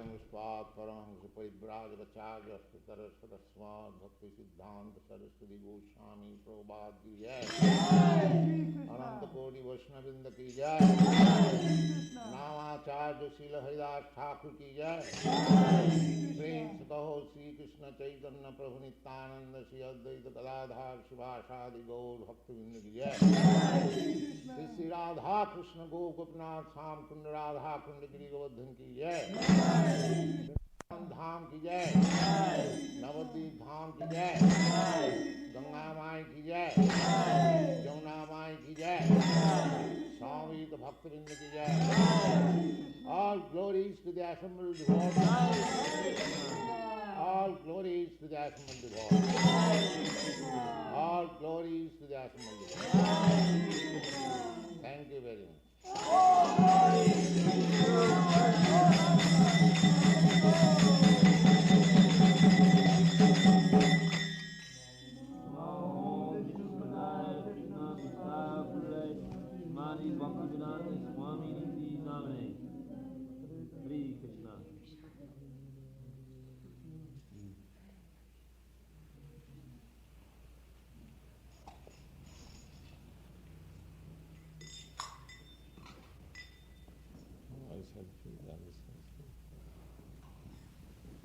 Muspat Paramhangsa Paribrajacharya Saraswat Bhakti Siddhanta Saraswati Goswami Prabhupada ki jai. Ananta Koti Vaishnavinda ki jai. Namacharya Srila Haridas Thakur ki jai. Prem se kaho Sri Krishna Chaitanya Prabhu Nityananda Sri Advaita Gadadhar Shivasadi Gaur Bhaktivinda ki jai. Sri Radha Krishna Gopinath Sam Kunda Radha Kunda Giri Govardhan ki jai. धाम की जय, नवद्वीप धाम की जय, गंगा माई की जय, यमुना माई की जय, स्वामी भक्तवृंद की जय. All glories to the assembled devotees. All glories to the assembled devotees. All glories to the assembled devotees. Thank you very much.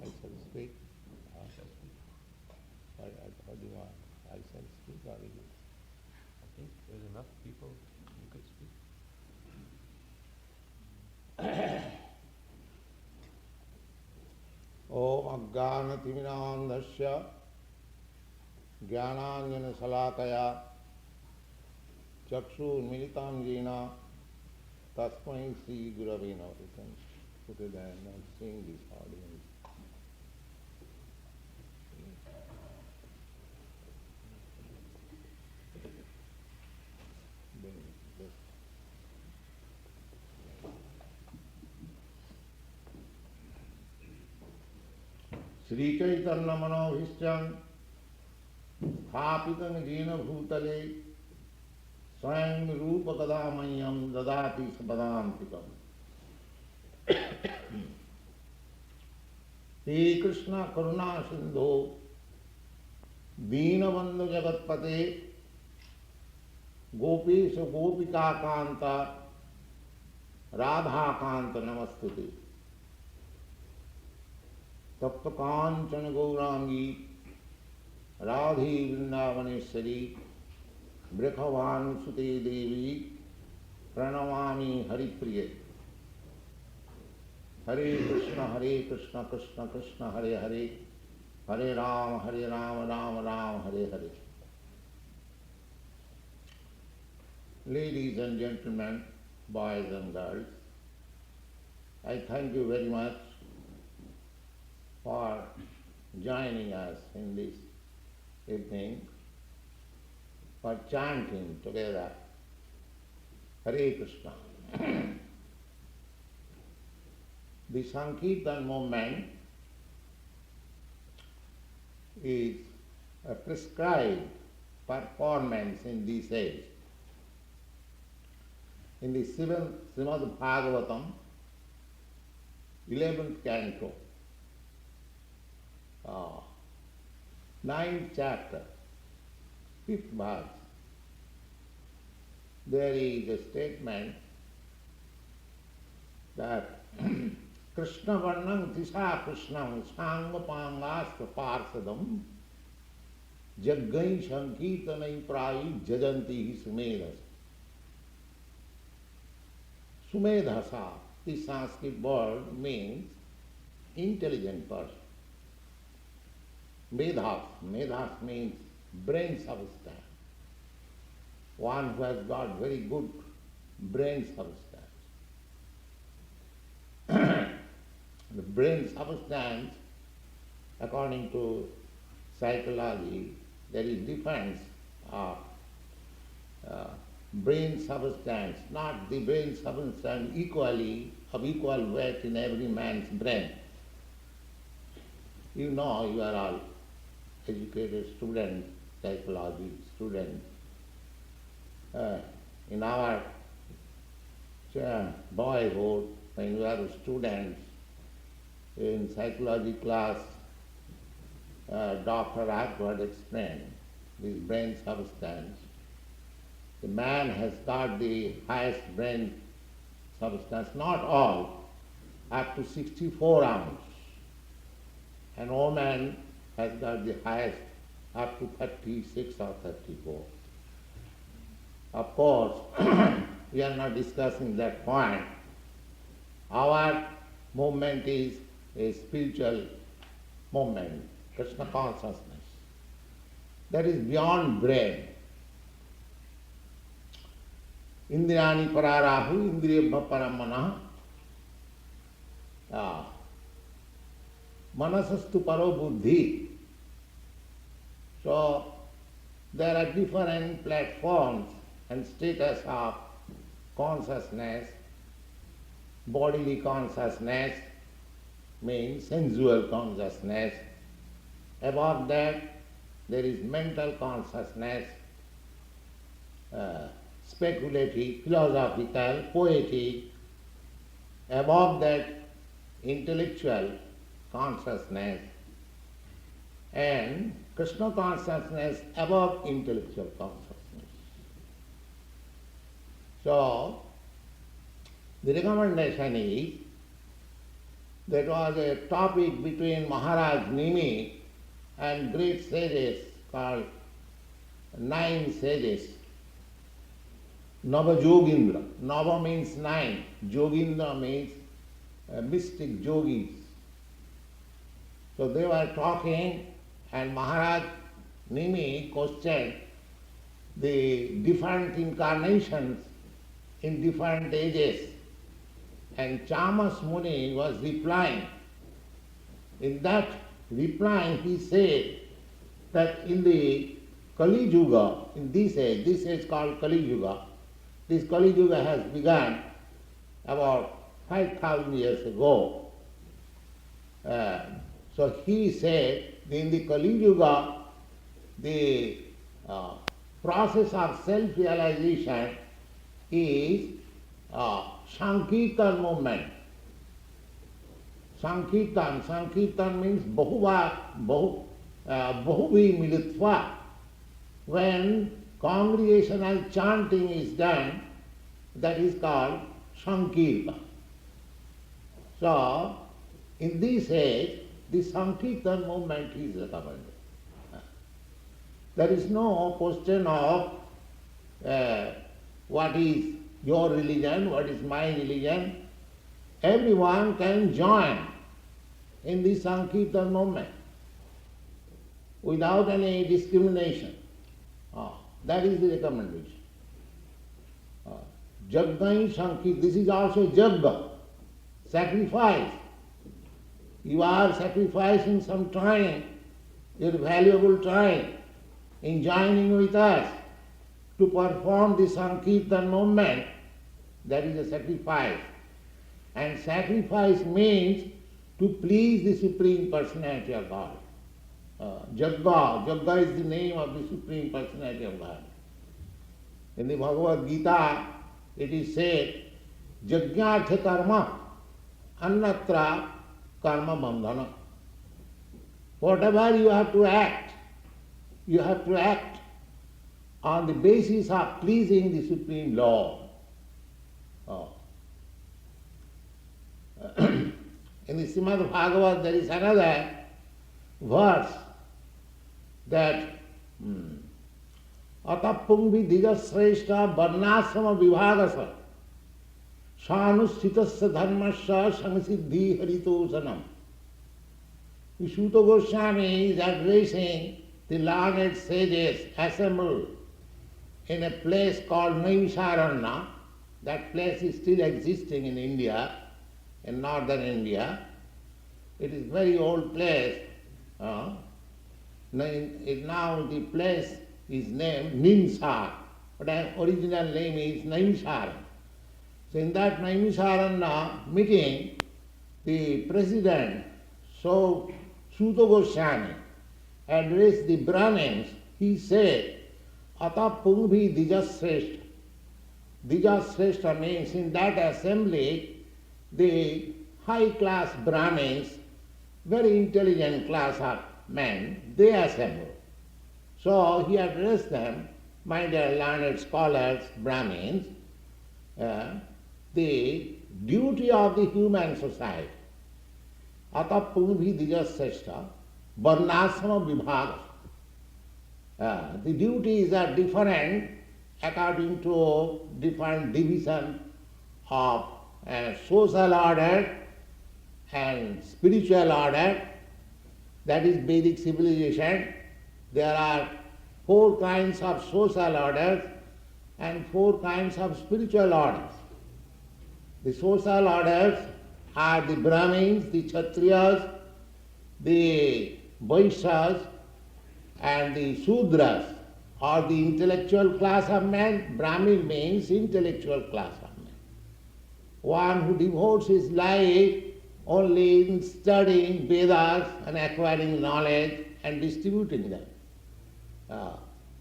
I shall speak. What do you want? I shall speak or you? I think there's enough people who could speak. Om Ajnanatimināndhasya Jnanāñjana Salakaya Chakshurmilitam Jena Tasmai Sri Gurave Namaha. You can put it there and not seeing this audience. Sri Chaitanya Manobhishtam Sthapitam Jena Bhutale Swayam Rupa Kadamayam Dadati Sapadantikam. Sri Krishna Karuna Sindho Deenabandhu Jagatpate Gopesha Gopika Kanta Radha Kanta Namastute. Tapta Kanchana Gaurangi Radhi Vrindavaneshwari Brikhavanusute Devi Pranamami Haripriye. Hare Krishna Krishna Krishna Hare Hare Hare Rama Rama Rama Hare Hare. Ladies and gentlemen, boys and girls, I thank you very much for joining us in this evening for chanting together Hare Krishna. The Sankirtan movement is a prescribed performance in this age. In the Srimad Bhagavatam, 11th canto, 9th chapter, 5th verse, there is a statement that Krishna Varnam Tisha Krishnam Sangmapangastra Parsadam Jaggai Sankirtanai Prayi Jajanti Sumedhasa. Sumedhasa, this Sanskrit word means intelligent person. Medhas means brain substance. One who has got very good brain substance. The brain substance, according to psychology, there is difference of brain substance, not the brain substance equally of equal weight in every man's brain. You know, you are all educated students, psychology students. In our boyhood, when we were students, in psychology class, Dr. Akbar explained this brain substance. The man has got the highest brain substance, not all, up to 64 ounce. And woman has got the highest up to 36 or 34. Of course, we are not discussing that point. Our movement is a spiritual movement, Krishna Consciousness. That is beyond brain. Indrani pararahu, indriyabha paramana. Manasastu paro buddhi. So, there are different platforms and status of consciousness. Bodily consciousness means sensual consciousness. Above that, there is mental consciousness, speculative, philosophical, poetic. Above that, intellectual consciousness. And Krishna consciousness above intellectual consciousness. So, the recommendation is, that was a topic between Maharaj Nimi and great sages called 9 sages. Nava Jogindra. Nava means 9. Jogindra means mystic yogis. So they were talking, and Maharaj Nimi questioned the different incarnations in different ages. And Chamas Muni was replying. In that replying, he said that in the Kali Yuga, in this age called Kali Yuga, this Kali Yuga has begun about 5,000 years ago. So he said, in the Kali Yuga, the process of self-realization is Sankirtan movement. Sankirtan means Bahuvi Militva. When congregational chanting is done, that is called Sankirtan. So, in this age, the Sankirtan movement is recommended. There is no question of what is your religion, what is my religion. Everyone can join in the Sankirtan movement without any discrimination. That is the recommendation. Jaggai Sankirtan, this is also Jagga, sacrifice. You are sacrificing some time, your valuable time, in joining with us to perform the Sankirtan movement. That is a sacrifice. And sacrifice means to please the Supreme Personality of God. Jagga is the name of the Supreme Personality of God. In the Bhagavad Gita, it is said, Jagyartha karma, annatra karma bandhana. Whatever you have to act on the basis of pleasing the Supreme Lord. In the Srimad Bhagavad, there is another verse that Atapungvi dijasreshta varnasama vibhagasa sanustitasya dharmasya samasiddhi haritosanam. Suta Goswami is addressing the learned sages assembled in a place called Naimisharanya. That place is still existing in India, in northern India. It is a very old place. Now the place is named Nimsar, but the original name is Naimisharanya. So in that Naimisharanya meeting, the president, so Suta Goswami, addressed the Brahmins. He said, Ata Pungvi Dijasreshta. Dijasreshta means in that assembly, the high class Brahmins very intelligent class of men, they assembled. So he addressed them, my dear learned scholars, Brahmins, the duty of the human society. Ata punbhi dijaseshta varnasama vibhaga. The duties are different according to different division of social order and spiritual order. That is Vedic civilization. There are 4 kinds of social orders and 4 kinds of spiritual orders. The social orders are the Brahmins, the Kshatriyas, the Vaishyas, and the Sudras, or the intellectual class of men. Brahmin means intellectual class of men. One who devotes his life only in studying Vedas and acquiring knowledge and distributing them.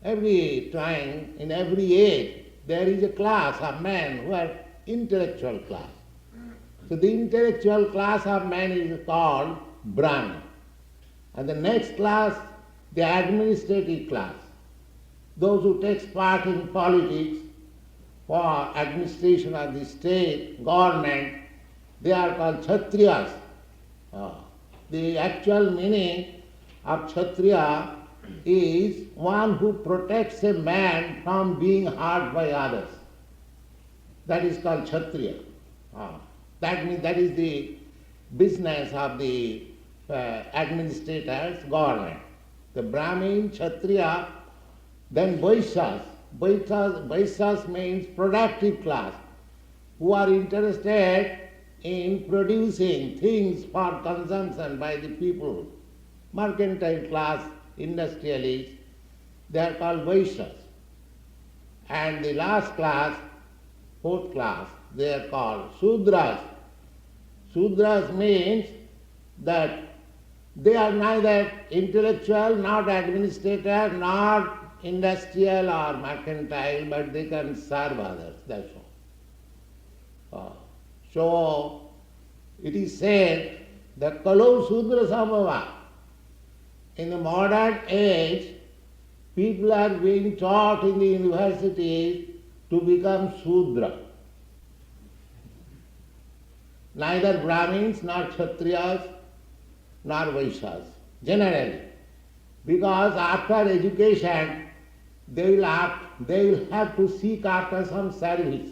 Every time, in every age, there is a class of men who are intellectual class. So the intellectual class of men is called Brahmin. And the next class, the administrative class. Those who take part in politics for administration of the state, government, they are called Kshatriyas. The actual meaning of Kshatriya is one who protects a man from being hurt by others. That is called Kshatriya. That means that is the business of the administrators, government. The Brahmin, Kshatriya, then Vaishyas. Vaishyas means productive class, who are interested in producing things for consumption by the people. Mercantile class, industrialists, they are called Vaishyas. And the last class, 4th class, they are called Sudras. Sudras means that they are neither intellectual, not administrator, not industrial or mercantile, but they can serve others, that's all. So, it is said that Kalau Sudra Sambhava. In the modern age, people are being taught in the universities to become Sudra. Neither Brahmins, nor Kshatriyas, nor Vaishyas, generally. Because after education, they will have to seek after some service.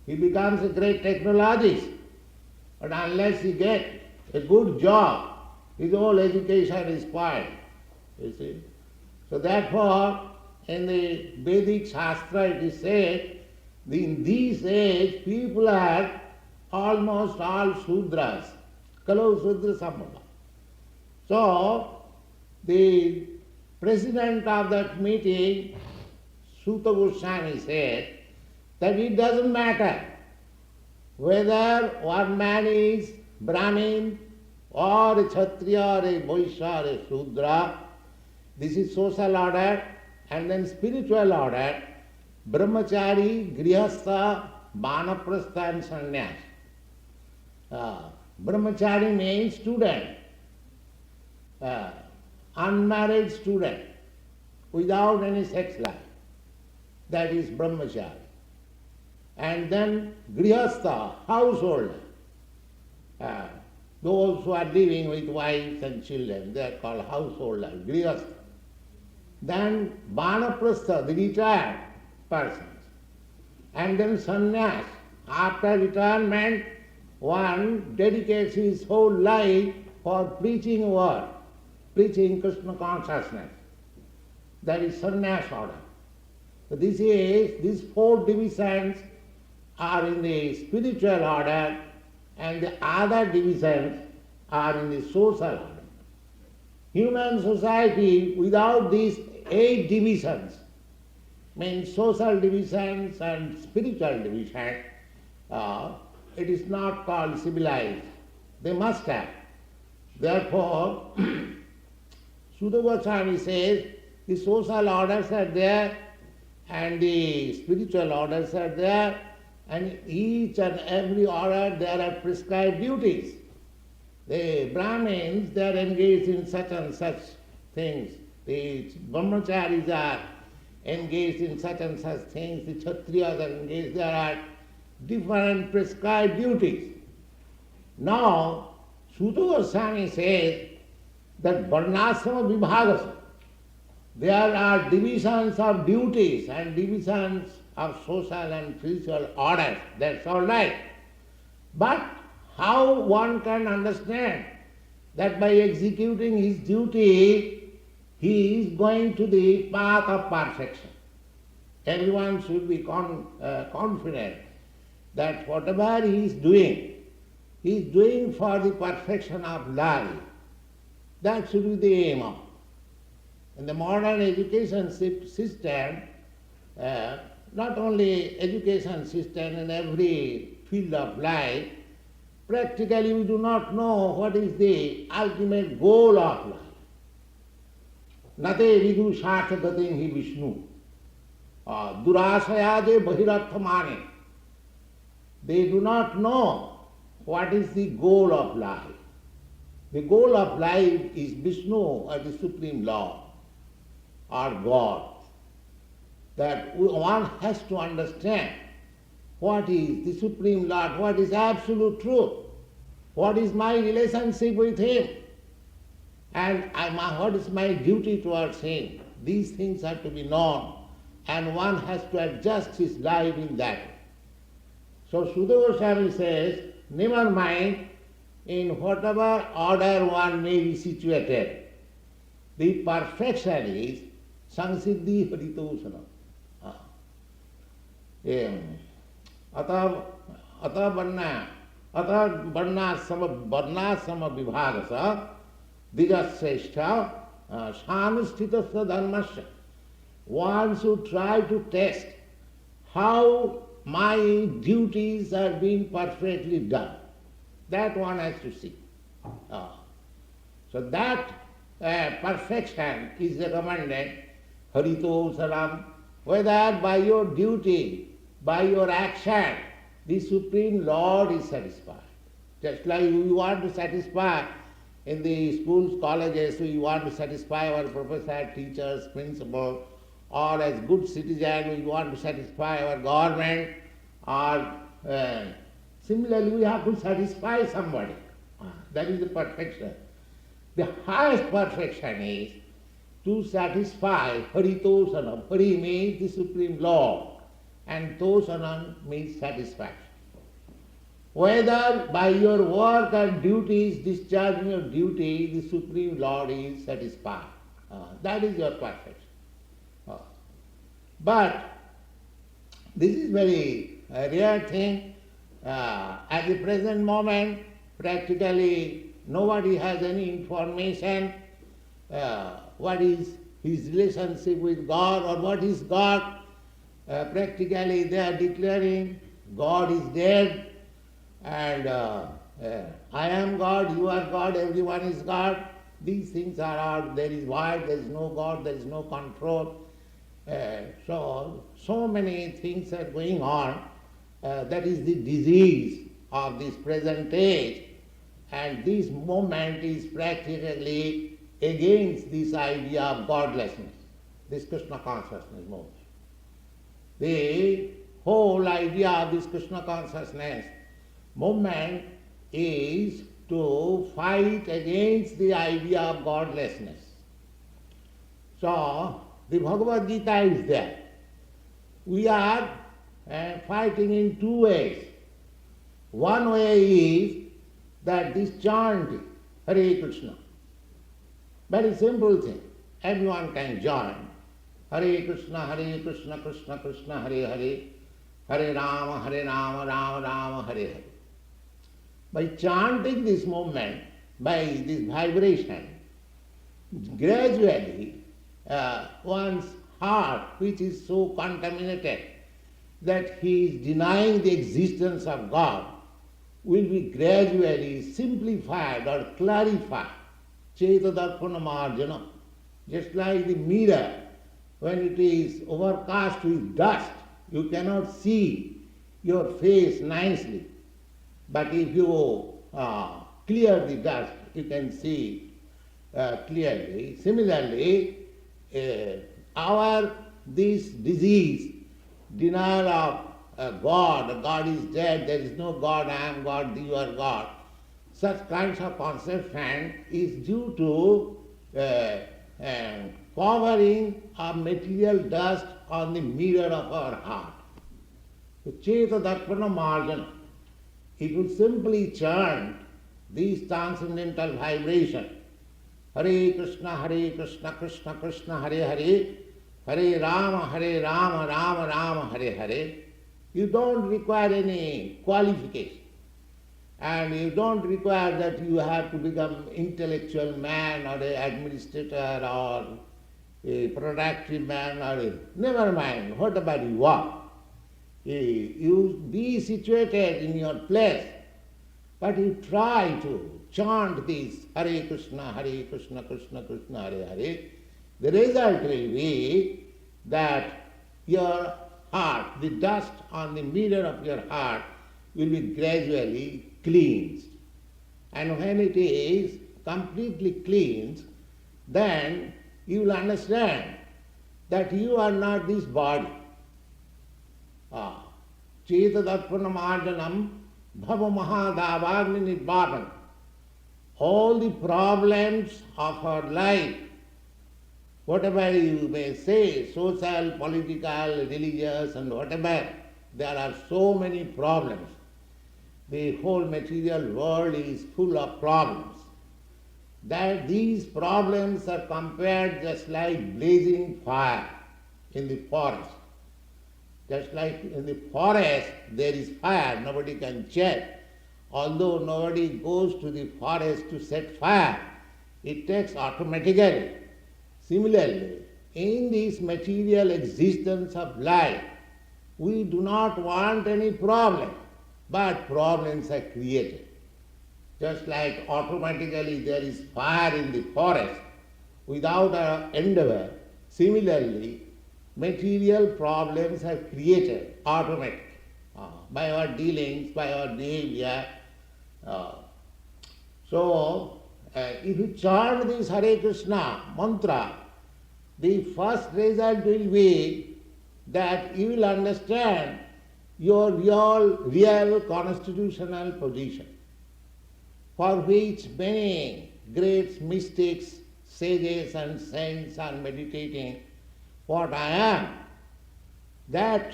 He becomes a great technologist, but unless he gets a good job, his whole education is spoiled, you see. So therefore, in the Vedic Shastra it is said, in this age people are almost all Sudras, Kalau Sudra Sambhava. So, the president of that meeting, Suta Goswami, said that it doesn't matter whether one man is Brahmin or a Kshatriya or a Vaishya or a Sudra. This is social order, and then spiritual order, Brahmachari, Grihastha, Vanaprastha and Sannyas. Brahmachari means student, unmarried student, without any sex life. That is Brahmachari. And then Grihastha, householder. Those who are living with wives and children, they are called householders, Grihastha. Then Vanaprastha, the retired persons. And then Sannyas. After retirement, one dedicates his whole life for preaching word, preaching Krishna Consciousness. That is Sannyas order. So these 4 divisions are in the spiritual order, and the other divisions are in the social order. Human society without these 8 divisions, means social divisions and spiritual division, it is not called civilized. They must have. Therefore, Suta Goswami says the social orders are there and the spiritual orders are there, and each and every order there are prescribed duties. The Brahmins, they are engaged in such and such things. The Brahmacharis are engaged in such and such things. The Kshatriyas are engaged. There are different prescribed duties. Now, Suta Goswami says that Varnasrama Vibhagasa, there are divisions of duties and divisions of social and spiritual orders. That's all right. But how one can understand that by executing his duty, he is going to the path of perfection? Everyone should be confident that whatever he is doing for the perfection of life. That should be the aim of. In the modern education system, not only education system, in every field of life, practically we do not know what is the ultimate goal of life. Nate vidu sharthagatim hi Vishnu. Durasayade bahirarthamane. They do not know what is the goal of life. The goal of life is Vishnu, or the Supreme Lord, or God. That one has to understand what is the Supreme Lord, what is absolute truth, what is my relationship with Him, and what is my duty towards Him. These things have to be known, and one has to adjust his life in that. So Suta Goswami says, never mind in whatever order one may be situated, the perfection is Samsiddhi Haritosana. अतः वर्णाश्रम विभाग द्विजश्रेष्ठ सानुष्ठित धर्मस्य. One should try to test how my duties are being perfectly done. That one has to see. So that perfection is recommended, Harito Saram, whether by your duty, by your action, the Supreme Lord is satisfied. Just like we want to satisfy in the schools, colleges, we want to satisfy our professor, teachers, principal, or as good citizen, we want to satisfy our government, or similarly we have to satisfy somebody. That is the perfection. The highest perfection is to satisfy Haritosanam. Hari means the Supreme Lord, and Tosanam means satisfaction. Whether by your work and duties, discharging your duty, the Supreme Lord is satisfied. That is your perfection. But this is very rare thing. At the present moment, practically nobody has any information what is his relationship with God or what is God. Practically they are declaring God is dead and I am God, you are God, everyone is God. These things are all, there is void, there is no God, there is no control. So many things are going on. That is the disease of this present age. And this movement is practically against this idea of godlessness, this Krishna Consciousness movement. The whole idea of this Krishna Consciousness movement is to fight against the idea of godlessness. So, the Bhagavad Gita is there. We are fighting in two ways. One way is that this chant, Hare Krishna, very simple thing. Everyone can join. Hare Krishna, Krishna Krishna, Hare Hare, Hare Rama, Rama Rama, Hare Hare. By chanting this movement, by this vibration, gradually one's heart, which is so contaminated that he is denying the existence of God, will be gradually simplified or clarified. Cheta darpana marjana. Just like the mirror, when it is overcast with dust, you cannot see your face nicely. But if you clear the dust, you can see clearly. Similarly, this disease, denial of God, God is dead, there is no God, I am God, you are God, such kinds of conception is due to covering of material dust on the mirror of our heart. So, Cheta Darpana Marjana. If you simply chant these transcendental vibration, Hare Krishna, Krishna Krishna, Hare Hare, Hare Rama, Rama Rama, Hare Hare, you don't require any qualification. And you don't require that you have to become intellectual man or an administrator or a productive man or never mind, whatever you are. You be situated in your place, but you try to chant this Hare Krishna, Krishna Krishna, Hare Hare. The result will be that your heart, the dust on the mirror of your heart will be gradually cleansed. And when it is completely cleansed, then you will understand that you are not this body. Cheta Darpana Marjanam Bhava Mahadavagni Nirvapan. All the problems of our life, whatever you may say, social, political, religious, and whatever, there are so many problems. The whole material world is full of problems. That these problems are compared just like blazing fire in the forest. Just like in the forest there is fire, nobody can check. Although nobody goes to the forest to set fire, it takes automatically. Similarly, in this material existence of life, we do not want any problem, but problems are created. Just like automatically there is fire in the forest, without our endeavor, similarly, material problems are created automatically by our dealings, by our behavior. So, if you chant this Hare Krishna mantra, the first result will be that you will understand your real constitutional position, for which many great mystics, sages and saints are meditating. What I am, that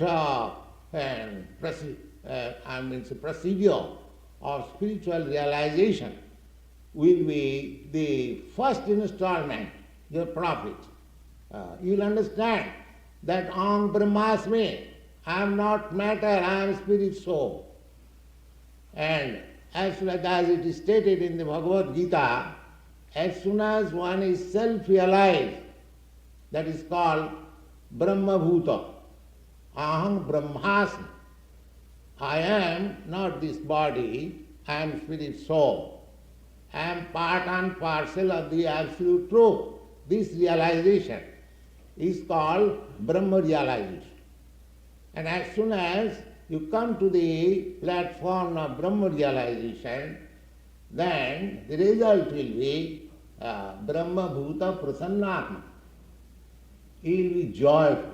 procedure of spiritual realization will be the first installment, your profit. You will understand that Aham Brahmasmi, I am not matter, I am spirit soul. And as it is stated in the Bhagavad Gita, as soon as one is self-realized, that is called Brahma Bhuta. Aham Brahmasmi. I am not this body, I am spirit soul. I am part and parcel of the absolute truth. This realization is called Brahma realization. And as soon as you come to the platform of Brahma realization, then the result will be Brahma Bhuta Prasannatma. You will be joyful.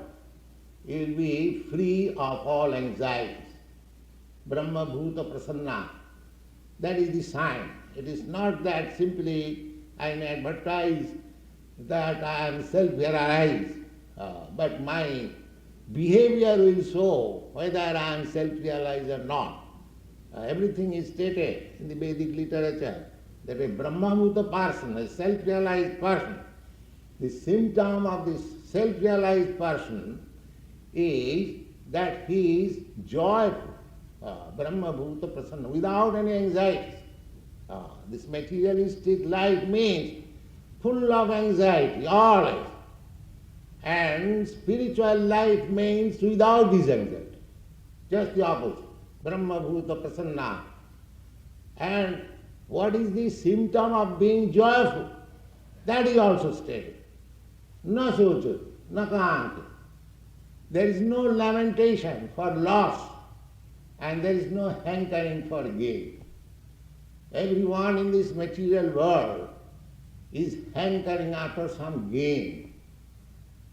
You will be free of all anxieties. Brahma Bhuta Prasanna. That is the sign. It is not that simply I may advertise that I am self-realized, but my behavior will show whether I am self-realized or not. Everything is stated in the Vedic literature that a Brahma Bhuta person, a self-realized person, the symptom of this self-realized person is that he is joyful, Brahma Bhuta Prasanna, without any anxieties. This materialistic life means full of anxiety, always. And spiritual life means without this anxiety. Just the opposite. Brahma Bhuta Prasanna. And what is the symptom of being joyful? That is also stated. Na socha, na kaanti. There is no lamentation for loss, and there is no hankering for gain. Everyone in this material world is hankering after some gain.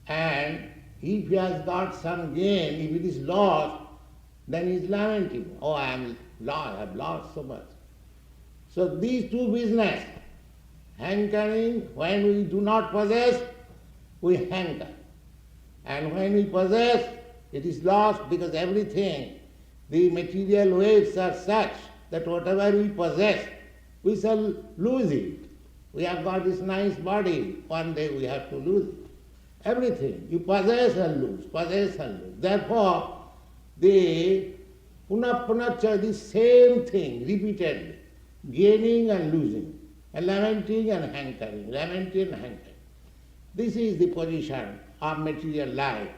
And if he has got some gain, if it is lost, then he is lamenting, oh, I am lost, I have lost so much. So these two business, hankering, when we do not possess, we hanker. And when we possess, it is lost because everything, the material waves are such that whatever we possess, we shall lose it. We have got this nice body, one day we have to lose it. Everything, you possess and lose, possess and lose. Therefore, the punapunacha, the same thing repeatedly, gaining and losing, and lamenting and hankering, lamenting and hankering. This is the position of material life.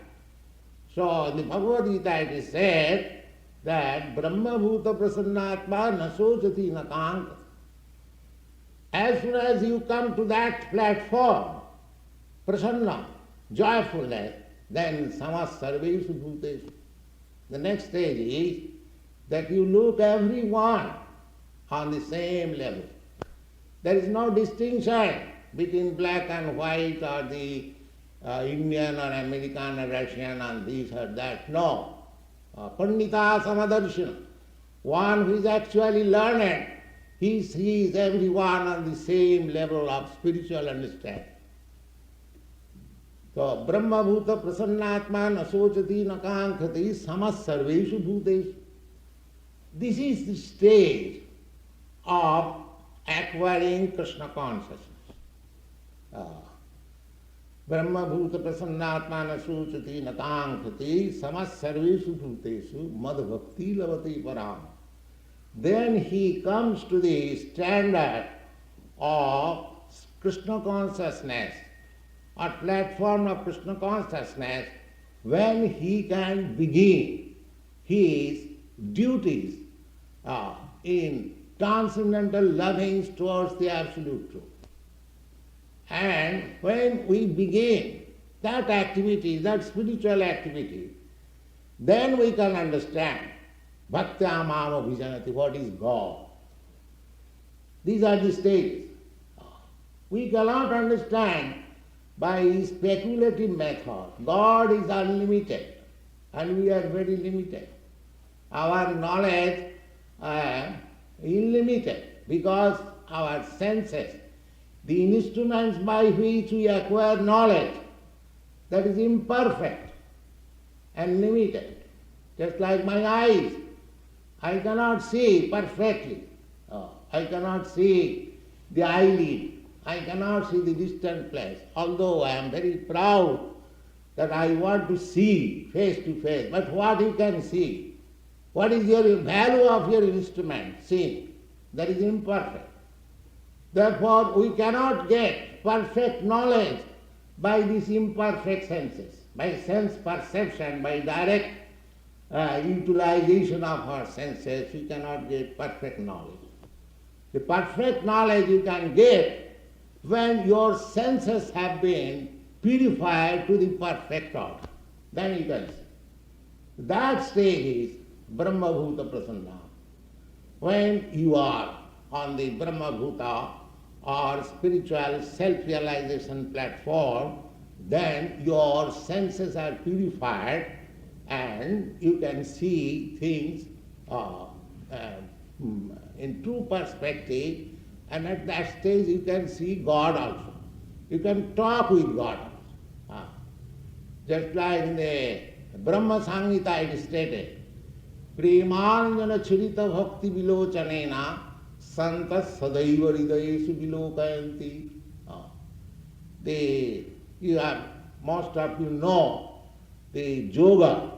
So in the Bhagavad Gita it is said that Brahma Bhuta Prasannatma Nasochati Nakant. As soon as you come to that platform, prasanna, joyfulness, then samas sarveshu bhuteshu. The next stage is that you look everyone on the same level. There is no distinction between black and white or the Indian or American or Russian and this or that. No. Pandita samadarshana. One who is actually learned, he sees everyone on the same level of spiritual understanding. So, Brahma Bhuta Prasannatma Nasochati Nakankhati Samas Sarveshu Bhuteshu. This is the stage of acquiring Krishna consciousness. Brahma Bhuta Prasannatma Nasochati Nakankhati Samas Sarveshu Bhuteshu Mad Bhakti Lavati Param. Then he comes to the standard of Krishna consciousness, or platform of Krishna consciousness, when he can begin his duties in transcendental lovings towards the Absolute Truth. And when we begin that activity, that spiritual activity, then we can understand Bhaktya Mama Bhijanati, what is God. These are the stages. We cannot understand by speculative method. God is unlimited and we are very limited. Our knowledge is unlimited because our senses, the instruments by which we acquire knowledge, that is imperfect and limited. Just like my eyes, I cannot see perfectly. I cannot see the eyelid. I cannot see the distant place. Although I am very proud that I want to see face to face. But what you can see? What is your value of your instrument? Seeing. That is imperfect. Therefore, we cannot get perfect knowledge by these imperfect senses, by sense perception, by direct utilization of our senses, we cannot get perfect knowledge. The perfect knowledge you can get when your senses have been purified to the perfect order. Then you can see. That stage is Brahma Bhuta Prasanna. When you are on the Brahma Bhuta or spiritual self-realization platform, then your senses are purified and you can see things in true perspective, and at that stage you can see God also. You can talk with God also. Just like in the Brahma Samhita it is stated, Premanjana Chirita Bhakti Vilochanena Santas Sadaiva Hridayeshu Vilokayanti. Most of you know the yoga.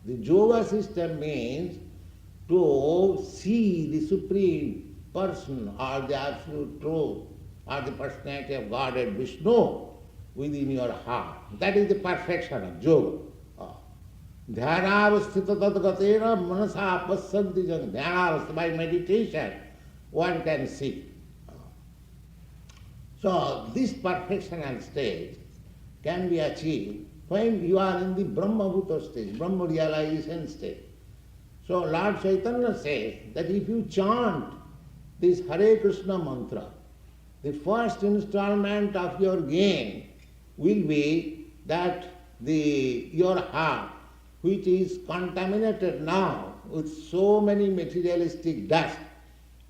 The yoga system means to see the Supreme Person or the Absolute Truth or the personality of Godhead Vishnu within your heart. That is the perfection of yoga. Dhyanavasthita tadgatena manasa pasyanti jan. Dhyanavasthita, by meditation, one can see. So this perfectional stage can be achieved when you are in the Brahma Bhuta stage, Brahma realization stage. So Lord Chaitanya says that if you chant this Hare Krishna mantra, the first installment of your gain will be that your heart, which is contaminated now with so many materialistic dust,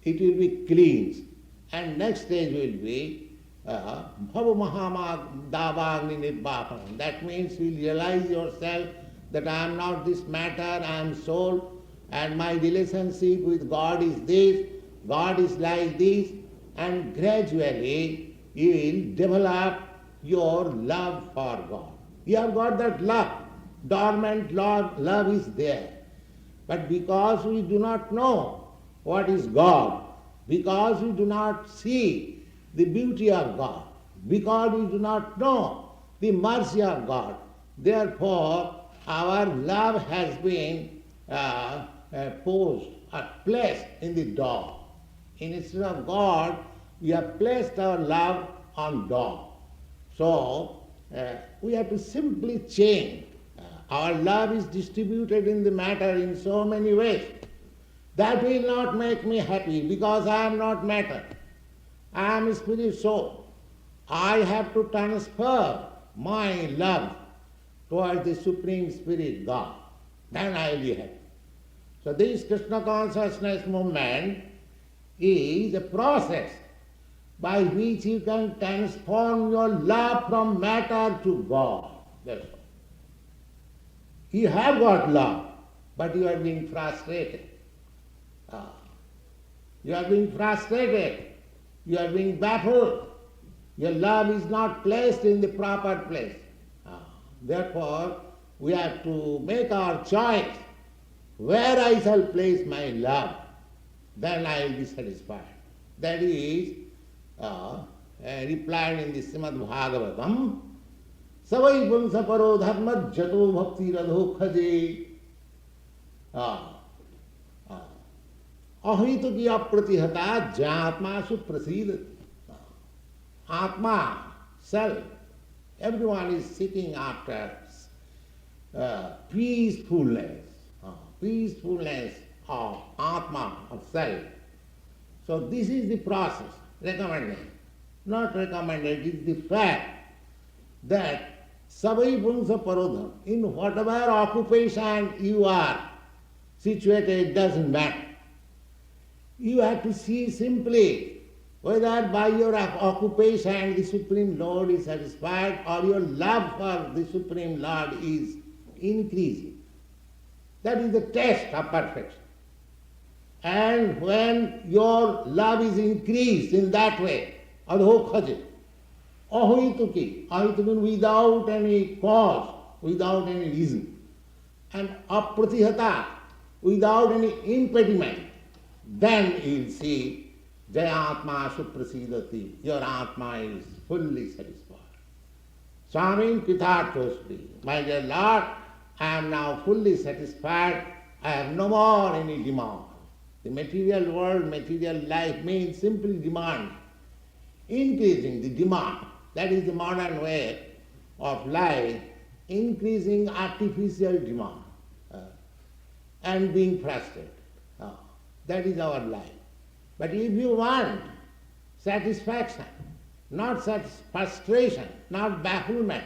it will be cleansed. And next stage will be Bhava Mahamag Davagni Nirvapanam. That means you will realize yourself that I am not this matter, I am soul, and my relationship with God is this, God is like this, and gradually you will develop your love for God. You have got that love, dormant love is there. But because we do not know what is God, because we do not see the beauty of God, because we do not know the mercy of God, therefore our love has been posed or placed in the dog. Instead of God, we have placed our love on dog. So we have to simply change. Our love is distributed in the matter in so many ways. That will not make me happy because I am not matter. I am a spirit soul. I have to transfer my love towards the Supreme Spirit, God. Then I will be happy. So this Krishna Consciousness movement is a process by which you can transform your love from matter to God. That's all. You have got love, but you are being frustrated. You are being frustrated. You are being baffled. Your love is not placed in the proper place. Therefore, we have to make our choice. Where I shall place my love, then I will be satisfied. That is replied in the Srimad Bhagavatam. Savai vamsa paro dharma jato bhakti radho khaje. Ahito ki apratihata jatma su prasidati. Atma, self. Everyone is seeking after peacefulness. Peacefulness of Atma, of self. So this is the process recommended. Not recommended, it is the fact that savai punsa parodham, in whatever occupation you are situated, doesn't matter. You have to see simply whether by your occupation the Supreme Lord is satisfied or your love for the Supreme Lord is increasing. That is the test of perfection. And when your love is increased in that way, adho khaje, ahituki, ahitu means without any cause, without any reason, and apratihata, without any impediment, then you will see Jayatma Suprasidati, your Atma is fully satisfied. Swami Pitharthospi, my dear Lord, I am now fully satisfied, I have no more any demand. The material world, material life means simply demand, increasing the demand. That is the modern way of life, increasing artificial demand and being frustrated. That is our life. But if you want satisfaction, not frustration, not bafflement,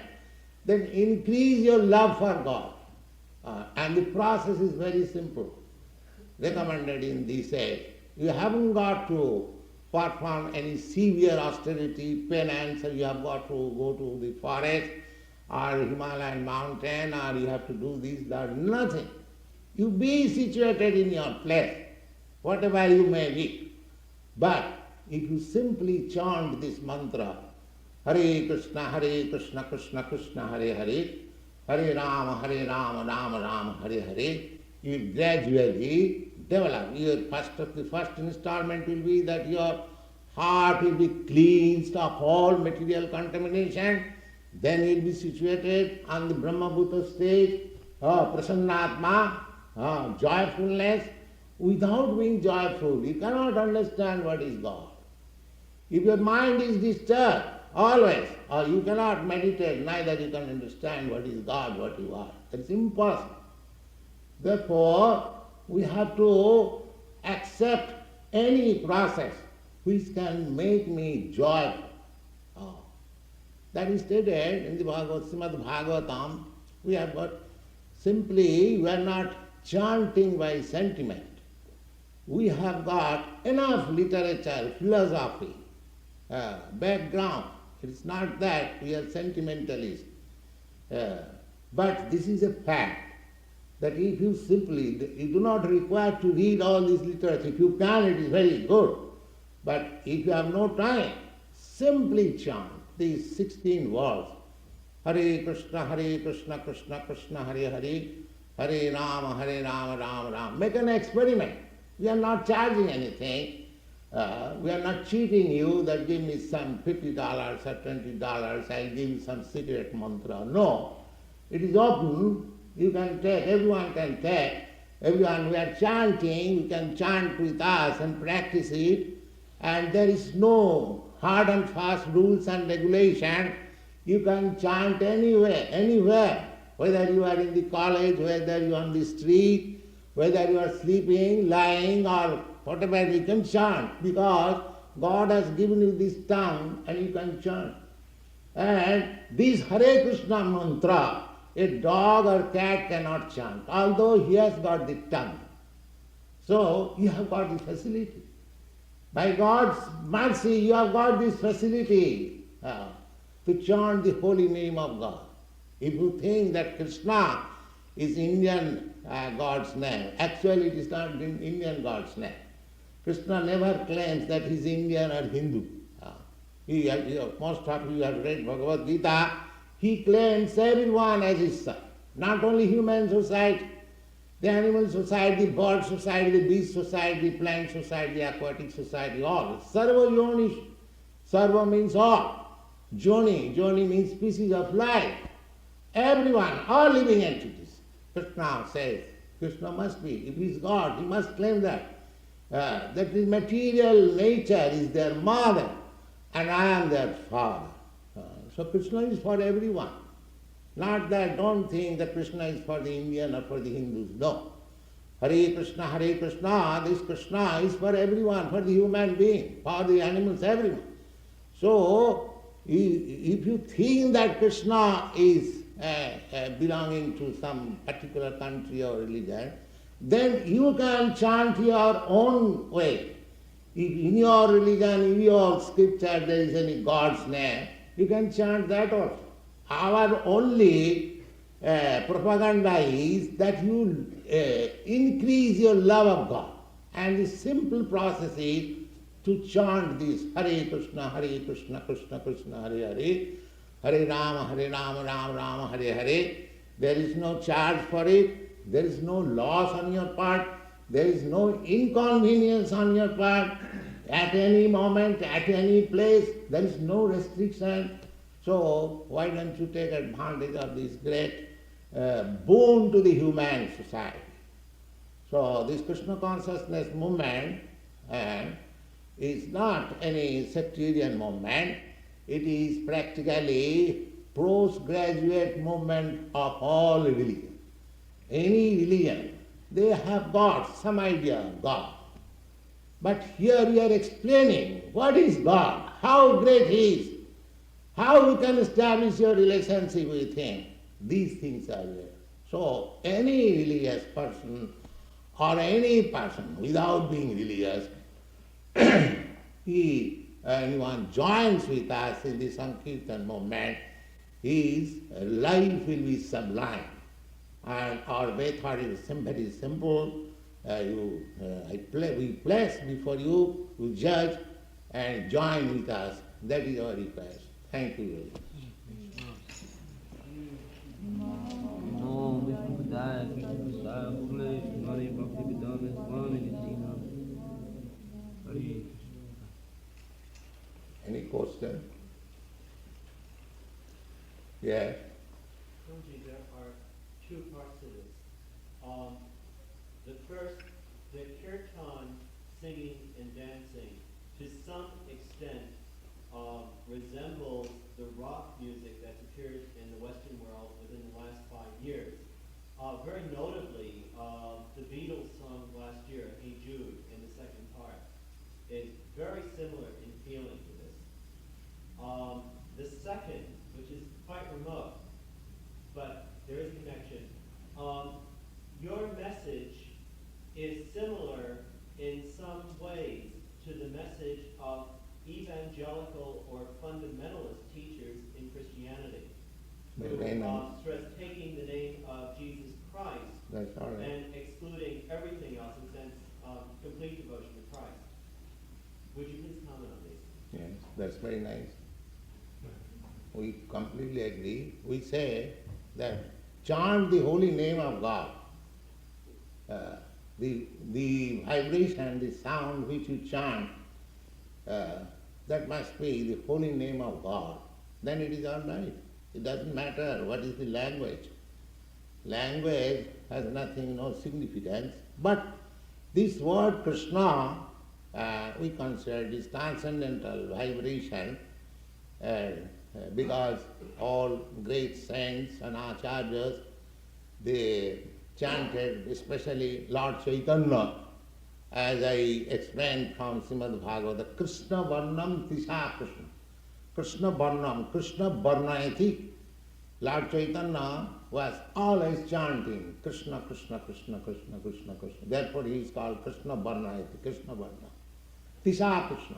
then increase your love for God. And the process is very simple. Recommended in this age. You haven't got to perform any severe austerity, penance, or you have got to go to the forest or Himalayan mountain, or you have to do this, that, nothing. You be situated in your place, whatever you may be. But if you simply chant this mantra, Hare Krishna, Krishna Krishna, Hare Hare, Hare Rama, Rama Rama, Hare Hare, you gradually develop. The first installment will be that your heart will be cleansed of all material contamination. Then you will be situated on the Brahma-bhuta stage, Prasannatma, joyfulness. Without being joyful, you cannot understand what is God. If your mind is disturbed always, or you cannot meditate, neither you can understand what is God, what you are. It's impossible. Therefore, we have to accept any process which can make me joyful. Oh. That is stated in the Srimad Bhagavatam. We have got simply, we are not chanting by sentiment. We have got enough literature, philosophy, background. It is not that we are sentimentalists. But this is a fact that if you simply, you do not require to read all this literature. If you can, it is very good. But if you have no time, simply chant these 16 words. Hare Krishna, Krishna Krishna, Hare Hare, Hare Rama, Rama Rama. Make an experiment. We are not charging anything. We are not cheating you that give me some $50 or $20, I'll give you some secret mantra. No. It is open. You can take, everyone can take. Everyone, we are chanting, you can chant with us and practice it. And there is no hard and fast rules and regulation. You can chant anywhere. Whether you are in the college, whether you are on the street, whether you are sleeping, lying, or whatever, you can chant, because God has given you this tongue and you can chant. And this Hare Krishna mantra, a dog or cat cannot chant, although he has got the tongue. So you have got the facility. By God's mercy, you have got this facility to chant the holy name of God. If you think that Krishna is Indian God's name, actually it is not Indian God's name. Krishna never claims that he is Indian or Hindu. Most of you have read Bhagavad Gita. He claims everyone as his son, not only human society, the animal society, the bird society, the beast society, the plant society, the aquatic society, all. Sarva yonish. Sarva means all. Joni means species of life. Everyone, all living entities. Krishna says, Krishna must be. If he is God, he must claim that. That his material nature is their mother and I am their father. So Krishna is for everyone. Not that, don't think that Krishna is for the Indian or for the Hindus. No. Hare Krishna, this Krishna is for everyone, for the human being, for the animals, everyone. So, if you think that Krishna is belonging to some particular country or religion, then you can chant your own way. If in your religion, in your scripture, there is any God's name, you can chant that also. Our only propaganda is that you increase your love of God. And the simple process is to chant this Hare Krishna, Krishna Krishna, Hare Hare, Hare Rama, Rama Rama, Hare Hare. There is no charge for it. There is no loss on your part. There is no inconvenience on your part. At any moment, at any place, there is no restriction. So why don't you take advantage of this great boon to the human society? So this Krishna Consciousness movement is not any sectarian movement. It is practically postgraduate movement of all religion. Any religion, they have got some idea of God. But here we are explaining what is God, how great He is, how you can establish your relationship with Him. These things are there. So any religious person or any person without being religious, anyone joins with us in the Sankirtan movement, his life will be sublime. And our method is very simple. We place before you, you judge and join with us. That is our request. Thank you very much. Any question? Yes. There are two parts to this. The first, the kirtan, singing and dancing, to some extent resembles the rock music that's appeared in the Western world within the last 5 years. Very notably, the Beatles song last year, Hey Jude, in the second part. very similar in feeling to this. The second, which is quite remote, but there is a connection. Your message is similar in some ways to the message of evangelical or fundamentalist teachers in Christianity, who stress taking the name of Jesus Christ and excluding everything else in the sense of complete devotion to Christ. Would you please comment on this? Yes, that's very nice. We completely agree. We say that chant the holy name of God. The vibration, the sound which you chant, that must be the holy name of God. Then it is all right. It doesn't matter what is the language. Language has nothing, no significance. But this word Krishna, we consider this transcendental vibration, because all great saints and acharyas, they chanted, especially Lord Chaitanya, as I explained from Srimad Bhagavad, Krishna Varnam Tisha Krishna. Krishna Varnam, Krishna Varnayati. Lord Chaitanya was always chanting Krishna, Krishna, Krishna, Krishna, Krishna, Krishna. Therefore he is called Krishna Varnayati, Krishna Varnam. Tisha Krishna.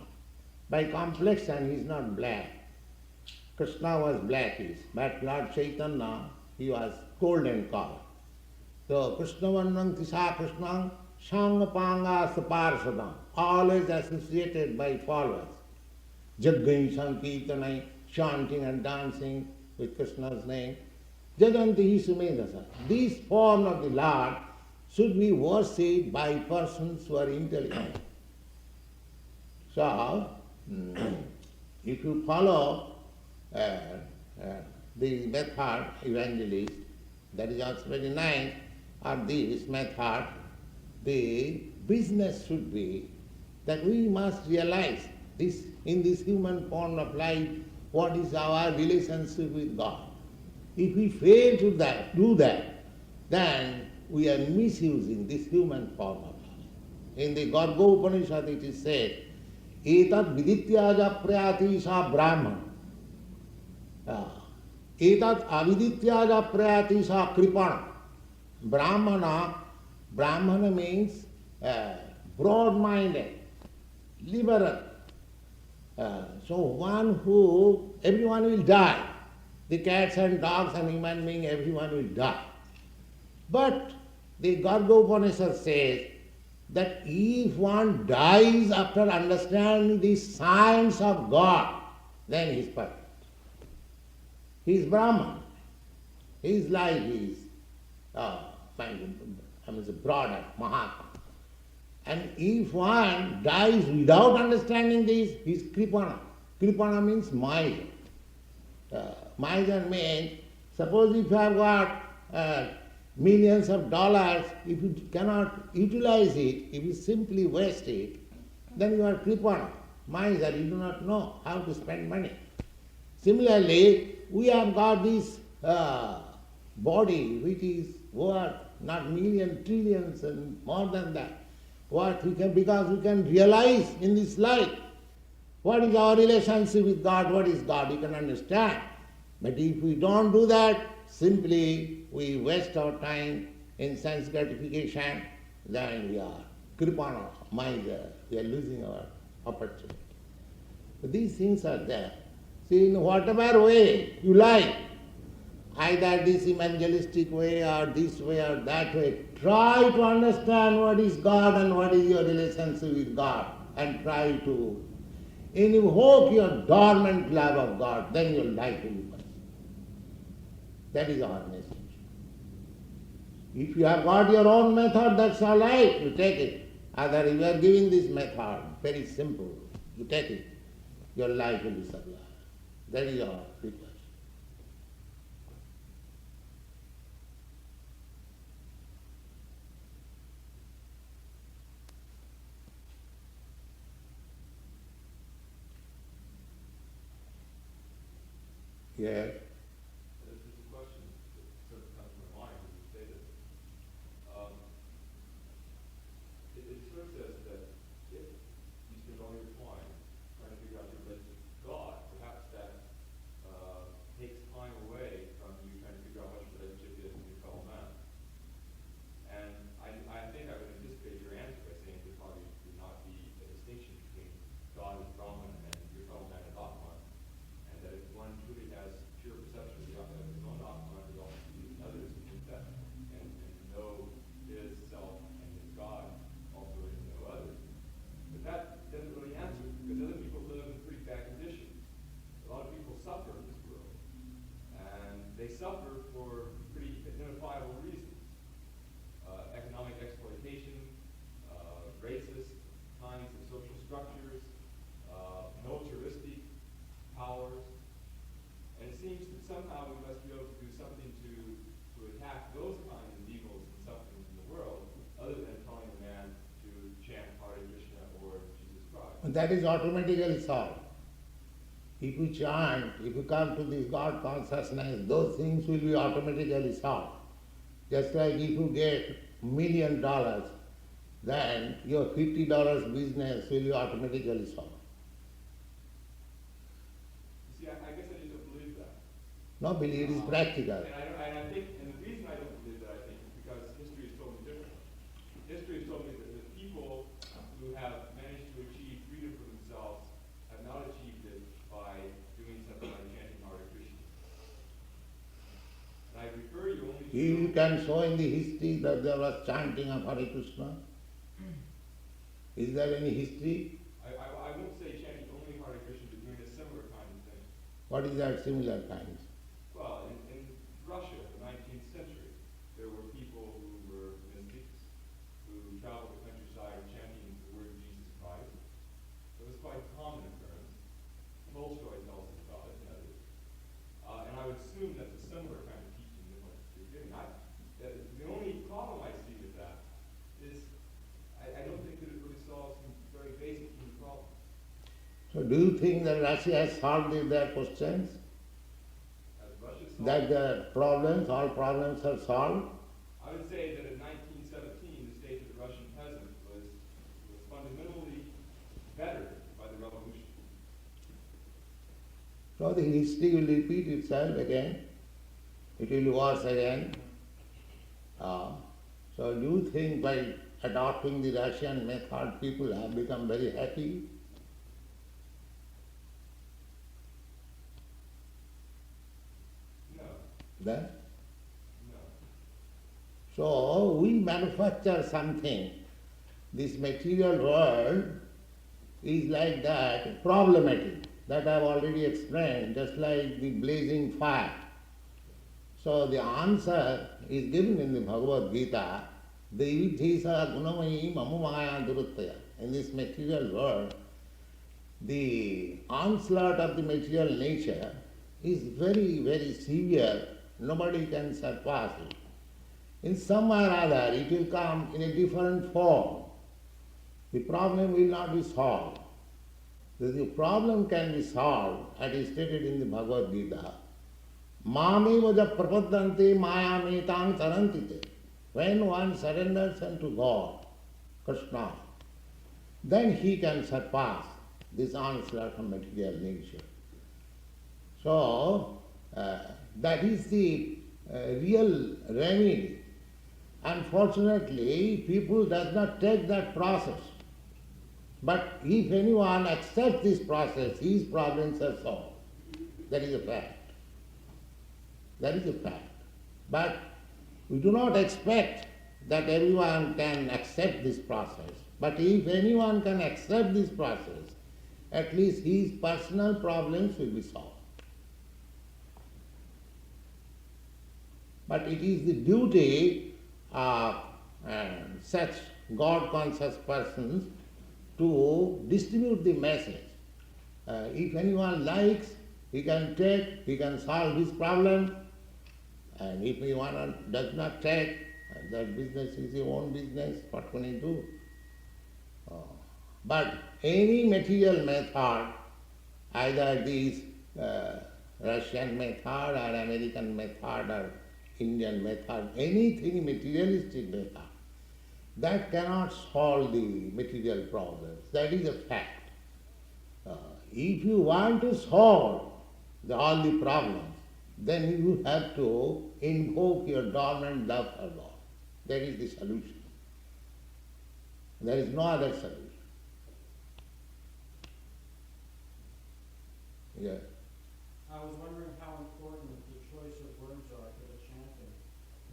By complexion he is not black. Krishna was blackish, but Lord Chaitanya, he was golden color. So Krishna Varnam Tisha Krishna Sangapanga Saparsadam, always associated by followers. Jaggai Sankirtanai, chanting and dancing with Krishna's name. Jaganti Sumedasa. This form of the Lord should be worshipped by persons who are intelligent. So, if you follow the method evangelist, that is also very nice, or this method, the business should be that we must realize this in this human form of life, what is our relationship with God. If we fail to do that, then we are misusing this human form of life. In the Garga Upanishad it is said, Etat vidityaja prayati sa brahman. Etat avidityaja prayati sa kripana. Brahmana means broad-minded, liberal. So one who, everyone will die. The cats and dogs and human beings, everyone will die. But the Garga Upanishad says that if one dies after understanding the science of God, then he is perfect. He is Brahman. His life is broader, Mahatma. And if one dies without understanding this, he is Kripana. Kripana means miser. Miser means, suppose if you have got millions of dollars, if you cannot utilize it, if you simply waste it, then you are Kripana, miser, you do not know how to spend money. Similarly, we have got this body which is worth not millions, trillions and more than that. Because we can realize in this life what is our relationship with God, what is God, you can understand. But if we don't do that, simply we waste our time in sense gratification, then we are Kripana, miser, we are losing our opportunity. So these things are there. See, in whatever way you like, either this evangelistic way or this way or that way, try to understand what is God and what is your relationship with God, and try to invoke your dormant love of God, then your life will be perfect. That is our message. If you have got your own method, that's all right, you take it. Either you are giving this method, very simple, you take it, your life will be sublime. That is our request. Yes. This is a question that sort of comes to my mind when you say this. It sort of says that if you spend all your time that is automatically solved. If you chant, if you come to this God consciousness, those things will be automatically solved. Just like if you get $1 million, then your $50 business will be automatically solved. You see, I guess I just don't believe that. No, believe it is practical. And I think, and the reason I don't believe that, I think, is because history has told me different. History has told me that the people who have managed to achieve freedom for themselves have not achieved it by doing something like chanting Hare Krishna. And I refer you only to... You can show in the history that there was chanting of Hare Krishna. Is there any history? I won't say chanting only Hare Krishna, but doing a similar kind of thing. What is that similar kinds? Well, in Russia, the 19th century, there were people who were mystics, who traveled the countryside chanting the word of Jesus Christ. It was quite a common occurrence. Tolstoy tells us about it and others. And I would assume that's a similar kind of teaching than what you're giving. The only problem I see with that is I don't think that it really solves some very basic human problems. So do you think that Russia has solved their questions? As Russia solved, That the problems, all problems are solved? I would say that in 1917, the state of the Russian peasant was fundamentally bettered by the revolution. So the history will repeat itself again. It will be worse again. So do you think by adopting the Russian method, people have become very happy? No, Then? no. So we manufacture something. This material world is like that, problematic. That I have already explained, just like the blazing fire. So the answer is given in the Bhagavad Gita, Divinity gunamayi mamumaya duruttaya. In this material world, the onslaught of the material nature is very, very severe. Nobody can surpass it. In some way or other, it will come in a different form. The problem will not be solved. The problem can be solved, as is stated in the Bhagavad Gita. Mamivaja prapadante mayametang tarantite. When one surrenders unto God, Krishna, then he can surpass this onslaught of material nature. So, that is the real remedy. Unfortunately, people does not take that process. But if anyone accepts this process, his problems are solved. That is a fact. That is a fact. But we do not expect that everyone can accept this process. But if anyone can accept this process, at least his personal problems will be solved. But it is the duty of such God-conscious persons to distribute the message. If anyone likes, he can take, he can solve his problem. And if anyone does not take, that business is your own business, what can you do? But any material method, either this Russian method or American method or Indian method, anything materialistic method, that cannot solve the material problems. That is a fact. If you want to solve all the problems, then you have to invoke your dormant love for God. That is the solution. There is no other solution. Yeah. I was wondering how important the choice of words are for the chanting,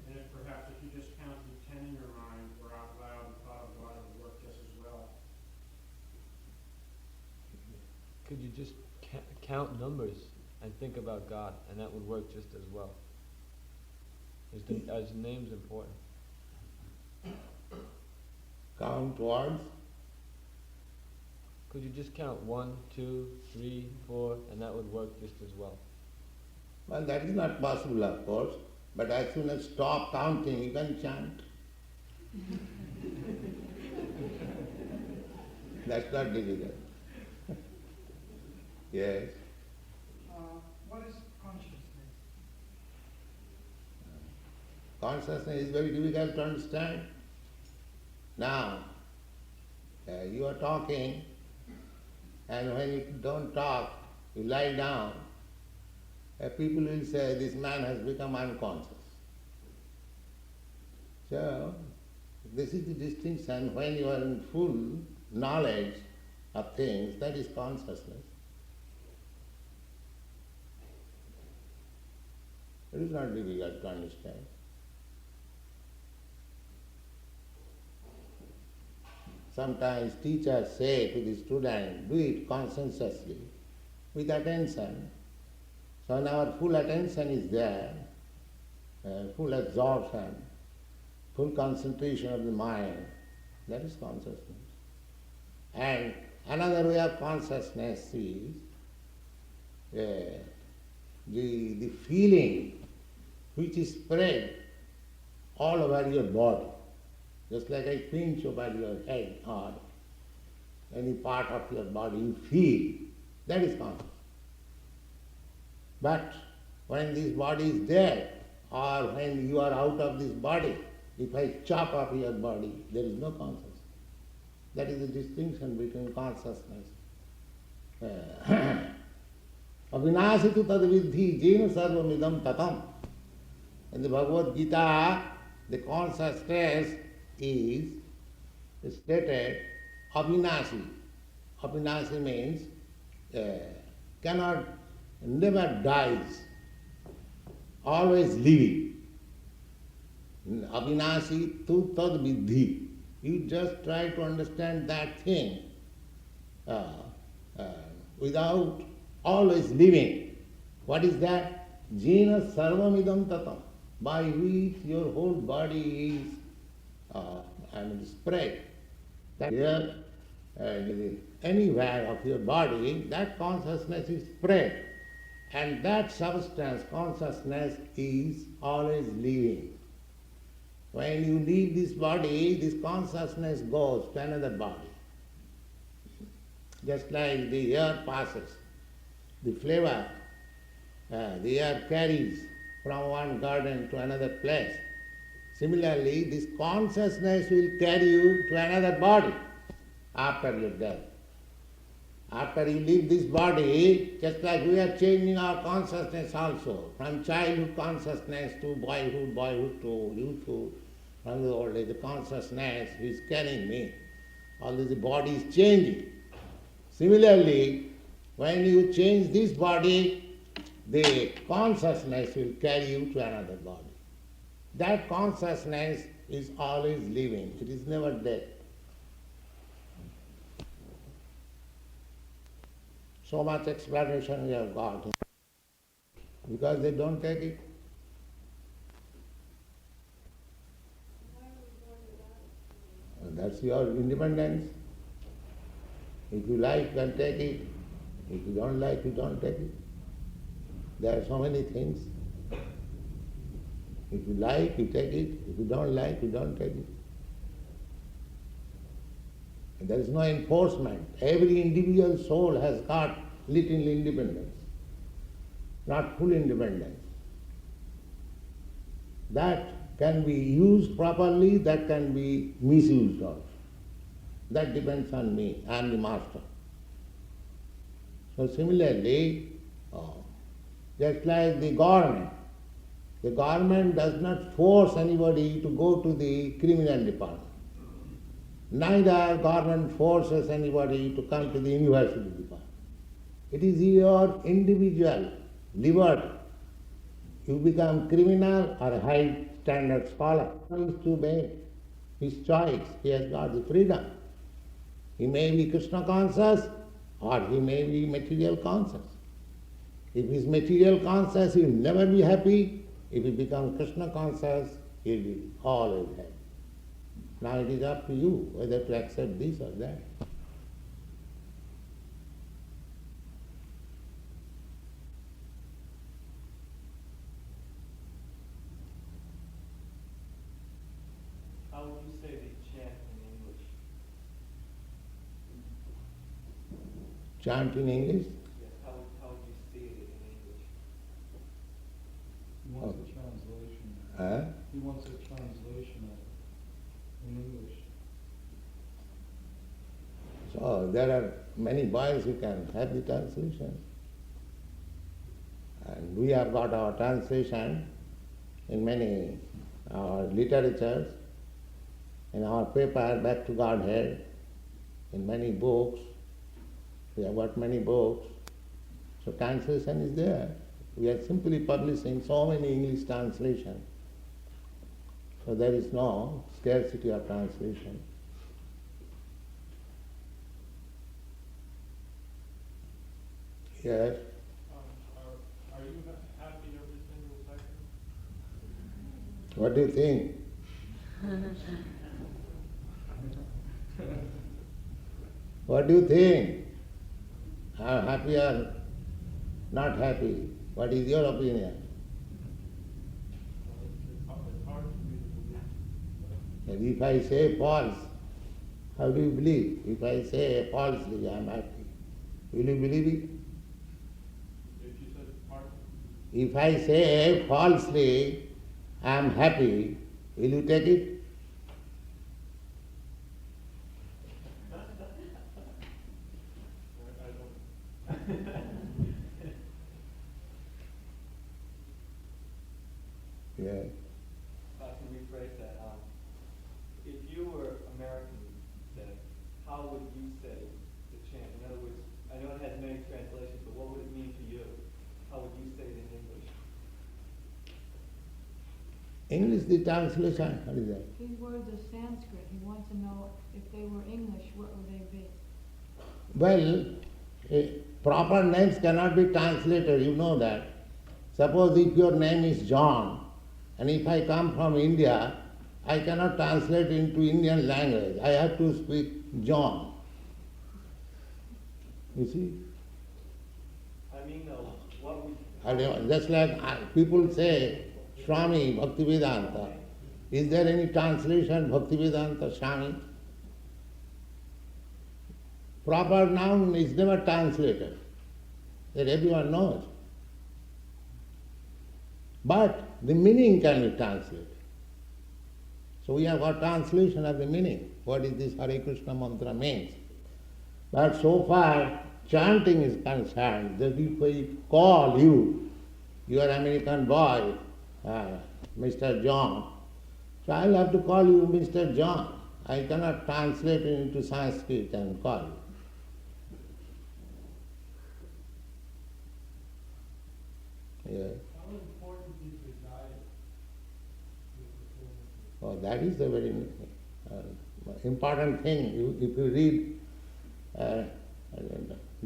and if perhaps if you just counted 10 in your mind or out loud and thought of God, it would work just as well. Could you just count numbers and think about God, and that would work just as well? Is the name's important? Count words. Could you just count 1, 2, 3, 4, and that would work just as well? Well, that is not possible, of course, but as soon as stop counting, you can chant. That's not difficult. Yes. What is consciousness? Consciousness is very difficult to understand. Now, you are talking, and when you don't talk, you lie down, people will say this man has become unconscious. So, this is the distinction. When you are in full knowledge of things, that is consciousness. It is not difficult to understand. Sometimes teachers say to the student, do it conscientiously, with attention. So when our full attention is there, full absorption, full concentration of the mind, that is consciousness. And another way of consciousness is the feeling which is spread all over your body. Just like I pinch over your head or any part of your body, you feel, that is consciousness. But when this body is dead, or when you are out of this body, if I chop off your body, there is no consciousness. That is the distinction between consciousness. Avinasitu tad vidhi jena sarvamidam tatam. In the Bhagavad Gita, the consciousness is stated avinasi. Avinasi means never dies, always living. Avinasi tu tad vidhi. You just try to understand that thing without always living. What is that? Jena sarvamidam tatam, by which your whole body is spread. That here, anywhere of your body, that consciousness is spread. And that substance, consciousness, is always living. When you leave this body, this consciousness goes to another body. Just like the air passes, the flavor, the air carries from one garden to another place. Similarly, this consciousness will carry you to another body after your death. After you leave this body, just like we are changing our consciousness also, from childhood consciousness to boyhood, boyhood to youthhood, from the old age, the consciousness is carrying me. Although the body is changing. Similarly, when you change this body, the consciousness will carry you to another body. That consciousness is always living. It is never dead. So much explanation we have got. Because they don't take it. And that's your independence. If you like, you can take it. If you don't like, you don't take it. There are so many things. If you like, you take it. If you don't like, you don't take it. And there is no enforcement. Every individual soul has got little independence, not full independence. That can be used properly, that can be misused also. That depends on me. I am the master. So similarly, just like the government does not force anybody to go to the criminal department. Neither government forces anybody to come to the university department. It is your individual liberty. You become criminal or a high standard scholar. He is to make his choice. He has got the freedom. He may be Krishna conscious or he may be material conscious. If he is material conscious, he will never be happy. If he becomes Krishna conscious, he will be always happy. Now it is up to you whether to accept this or that. How would you say they chant in English? Chant in English? Yes. How wants a translation of it in English. So there are many boys who can have the translation. And we have got our translation in many our literatures, in our paper, Back to Godhead, in many books. We have got many books. So translation is there. We are simply publishing so many English translations. So there is no scarcity of translation. Yes. Are you happy every single second? What do you think? What do you think? I'm happy or not happy? What is your opinion? It's hard for me to believe. And if I say false, how do you believe? If I say falsely, I'm happy, will you believe it? If you said pardon, If I say falsely, I'm happy, will you take it? I don't. Yeah. Can rephrase that. If you were American, then how would you say the chant? In other words, I know it has many translations, but what would it mean to you? How would you say it in English? English, the translation, what is that? These words are Sanskrit. He wants to know if they were English, what would they be? Well, proper names cannot be translated, you know that. Suppose if your name is John, and if I come from India, I cannot translate into Indian language. I have to speak John. You see? I mean, what would... I don't- Just like people say, Swami Bhaktivedanta. Is there any translation Bhaktivedanta Swami? Proper noun is never translated. That everyone knows. But the meaning can be translated. So we have got translation of the meaning. What is this Hare Krishna mantra means? But so far, chanting is concerned, that if we call you, your American boy, Mr. John, so I'll have to call you Mr. John. I cannot translate it into Sanskrit and call you. Yeah. How important is the diet? Oh, that is a very important thing. If you read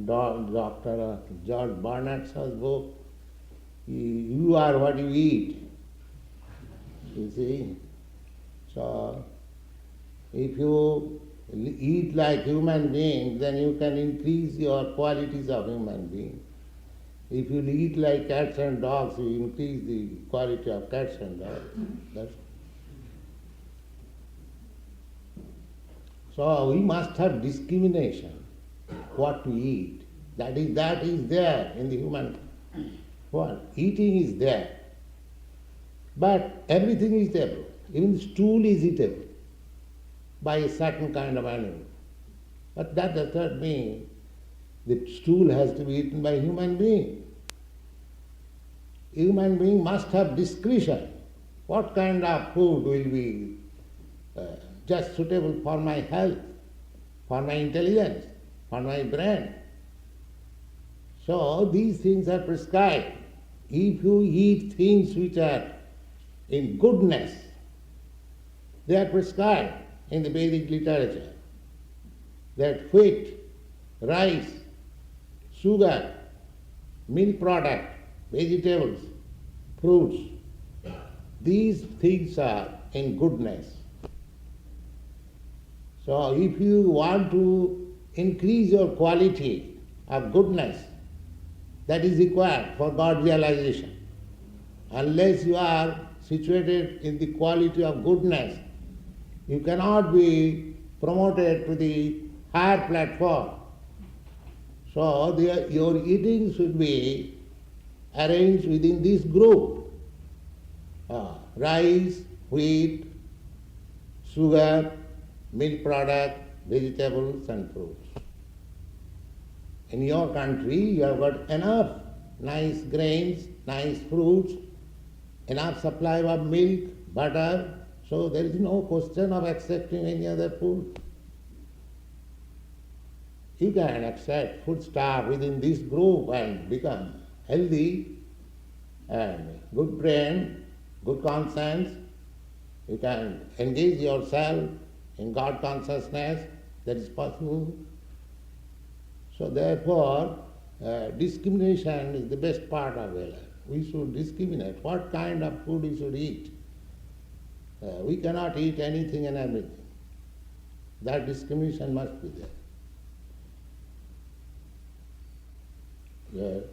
Dr. George Barnett's book, you are what you eat. You see? So, if you eat like human being, then you can increase your qualities of human being. If you eat like cats and dogs, you increase the quality of cats and dogs. So we must have discrimination, what to eat. That is there in the human world. Eating is there. But everything is eatable. Even stool is eatable by a certain kind of animal. But that does not mean the stool has to be eaten by a human being. Human being must have discretion. What kind of food will be just suitable for my health, for my intelligence, for my brain? So these things are prescribed. If you eat things which are in goodness, they are prescribed in the Vedic literature. That wheat, rice, sugar, milk product, vegetables, fruits, these things are in goodness. So if you want to increase your quality of goodness, that is required for God realization. Unless you are situated in the quality of goodness, you cannot be promoted to the higher platform. So your eating should be arranged within this group. Rice, wheat, sugar, milk product, vegetables and fruits. In your country you have got enough nice grains, nice fruits, enough supply of milk, butter, so there is no question of accepting any other food. You can accept foodstuff within this group and become healthy and good brain, good conscience. You can engage yourself in God consciousness, that is possible. So therefore, discrimination is the best part of our life. We should discriminate what kind of food we should eat. We cannot eat anything and everything. That discrimination must be there. Yes.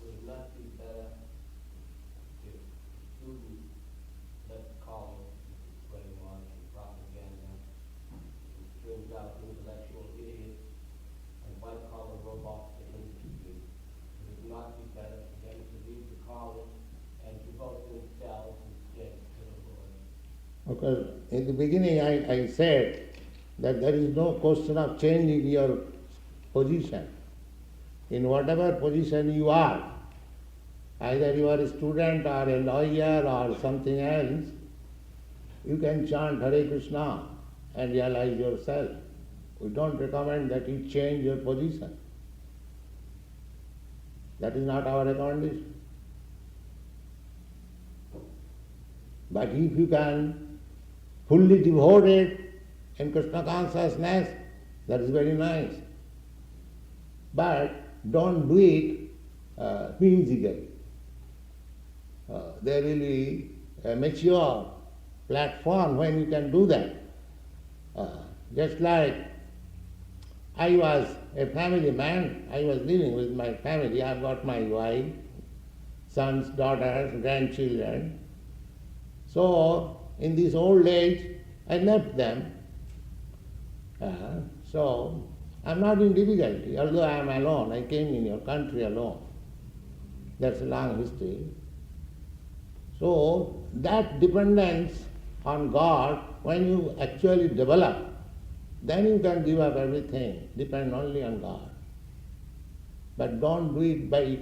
Would it not be better if students let college brainwash and propaganda turns out intellectual idiots and white-collar robots to institute? Would it not be better for them to leave the college and devote themselves instead to the Lord? Because in the beginning I said that there is no question of changing your position. In whatever position you are, either you are a student or a lawyer or something else, you can chant Hare Krishna and realize yourself. We don't recommend that you change your position. That is not our recommendation. But if you can fully devote it in Krishna consciousness, that is very nice. But don't do it whimsically. There will be a mature platform when you can do that. Just like I was a family man, I was living with my family. I've got my wife, sons, daughters, grandchildren. So in this old age, I left them. So I'm not in difficulty, although I am alone. I came in your country alone. That's a long history. So that dependence on God, when you actually develop, then you can give up everything, depend only on God. But don't do it by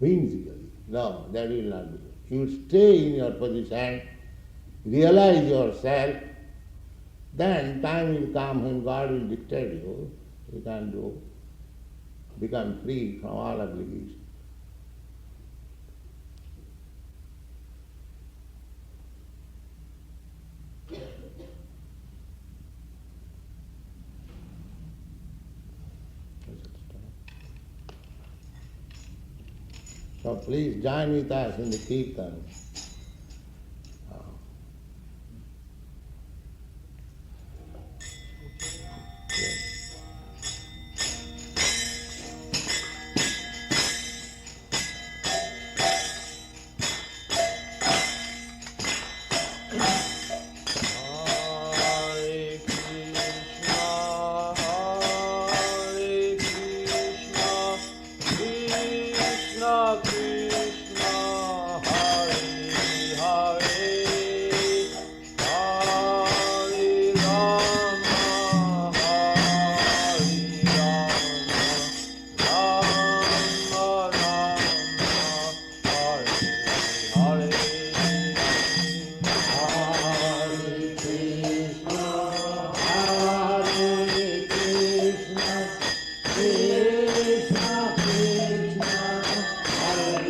whimsically. No, that will not be. You stay in your position, realize yourself, then time will come when God will dictate you. You can do, become free from all obligations. So please join with us in the Kirtan. Hare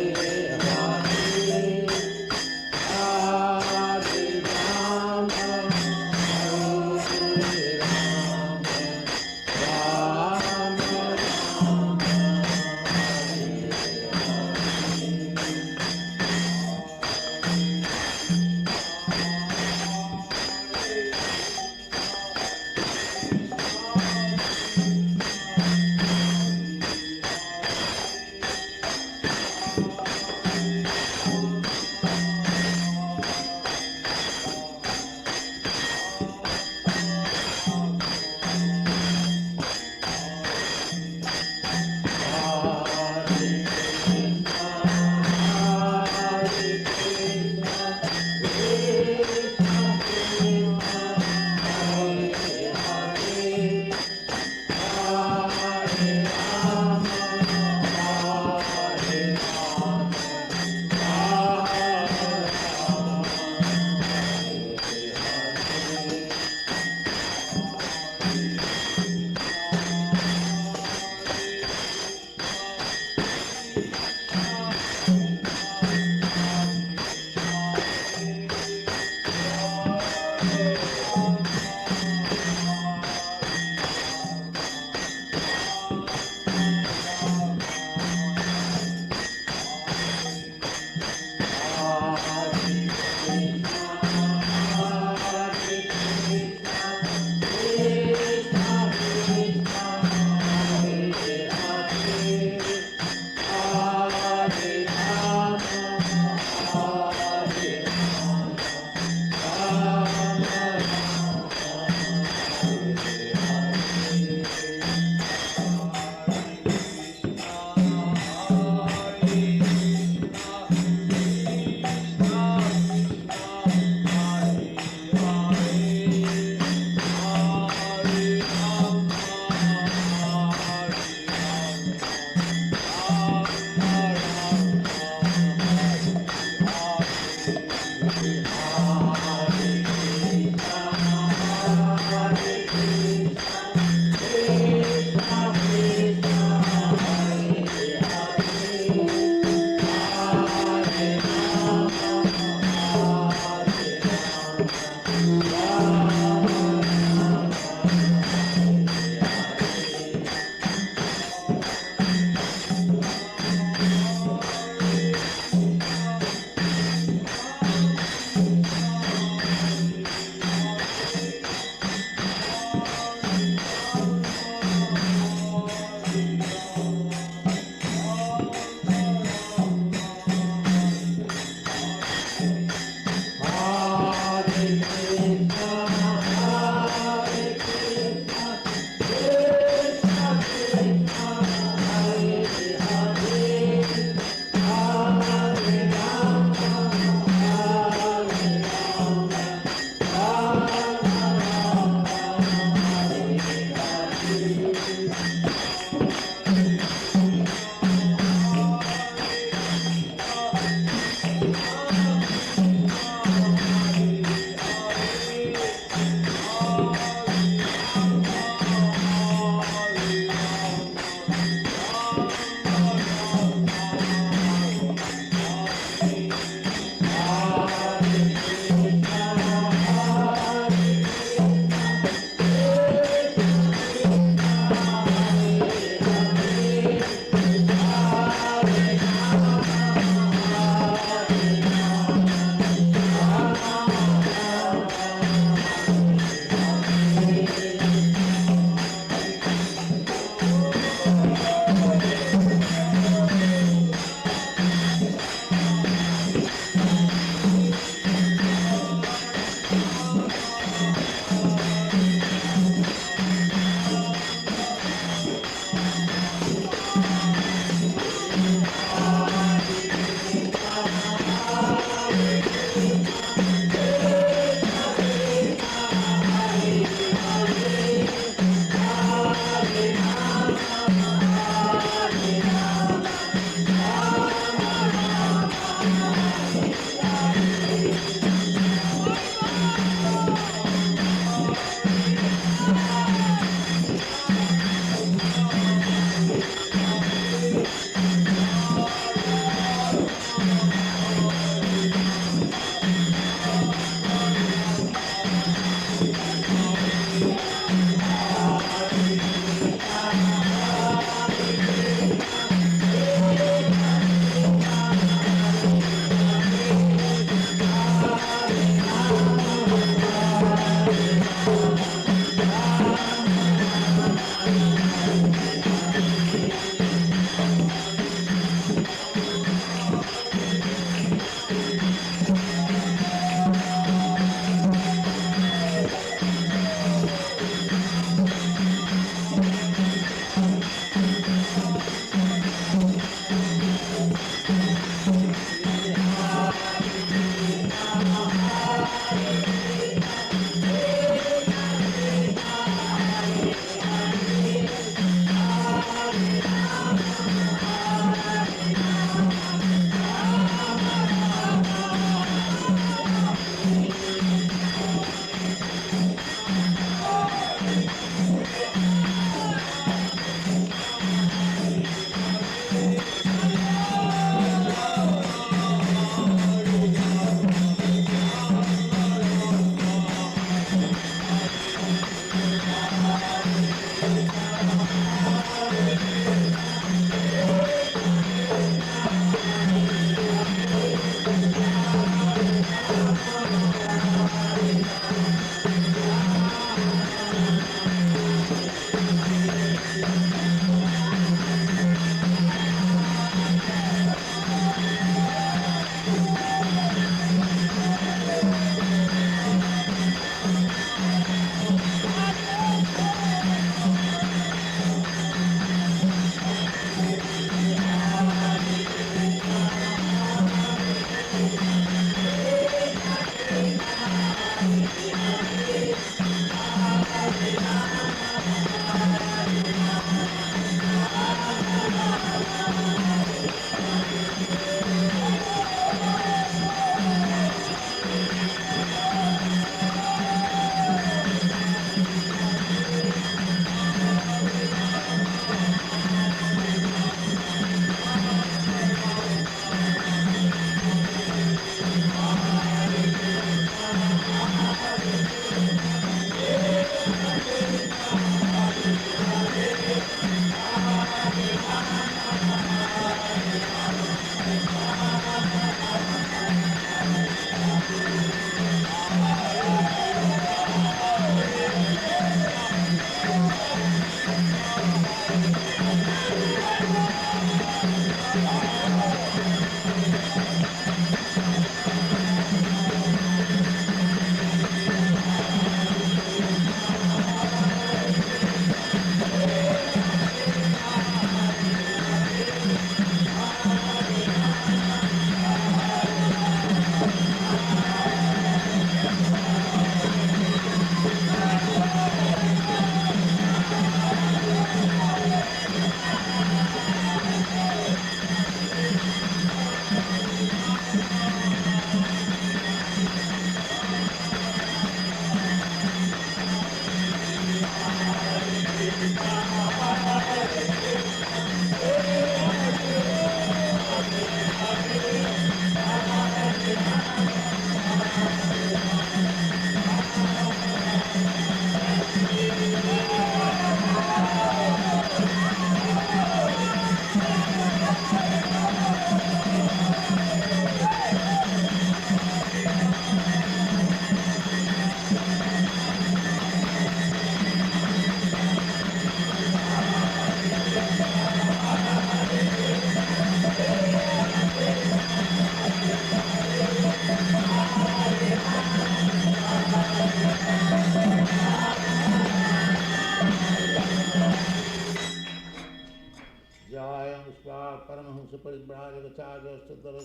Paramhans परिव्राजकाचार्य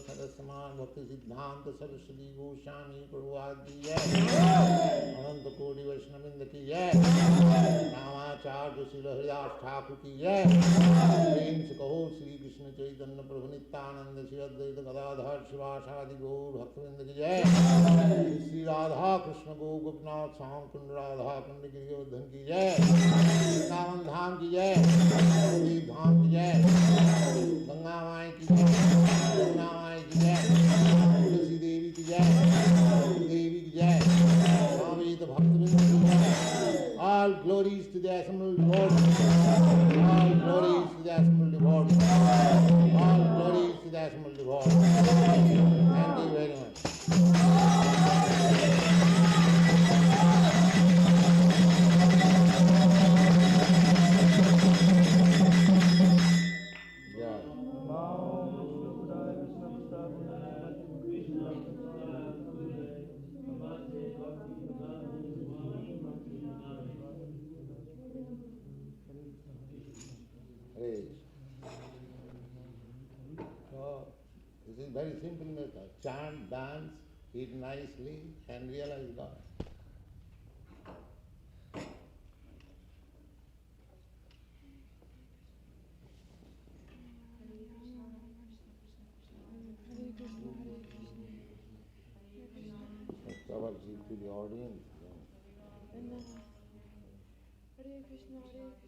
सदस्यमान भक्ति सिद्धांत सरस्वती गोस्वामी प्रभुपाद की जय। अनंत कोटि वैष्णववृंद की जय। रामाचार्य श्रील हरिदास ठाकुर की जय। प्रेम से कहो श्री कृष्ण चैतन्य प्रभु नित्यानंद श्री अद्वैत गदाधर शिवासादि गौर भक्तवृंद की जय। श्री राधा कृष्ण गो गोपनाथ श्याम कुंड राधा कुंड गिरिवर्धन की जय। वृंदावन धाम की जय। नवद्वीप धाम की जय। गंगा माई की जय। यमुना माई की जय। तुलसी देवी की जय। देवी की जय। स्वामी भक्तवृंद की जय। All glories to the assembled Lord. All glories to the assembled Lord. All glories to the assembled Lord. Thank you very much. So, this is very simple method. Chant, dance, eat nicely, and realize God. Prabhupada to the audience. And then Hare Krishna, Hare Krishna.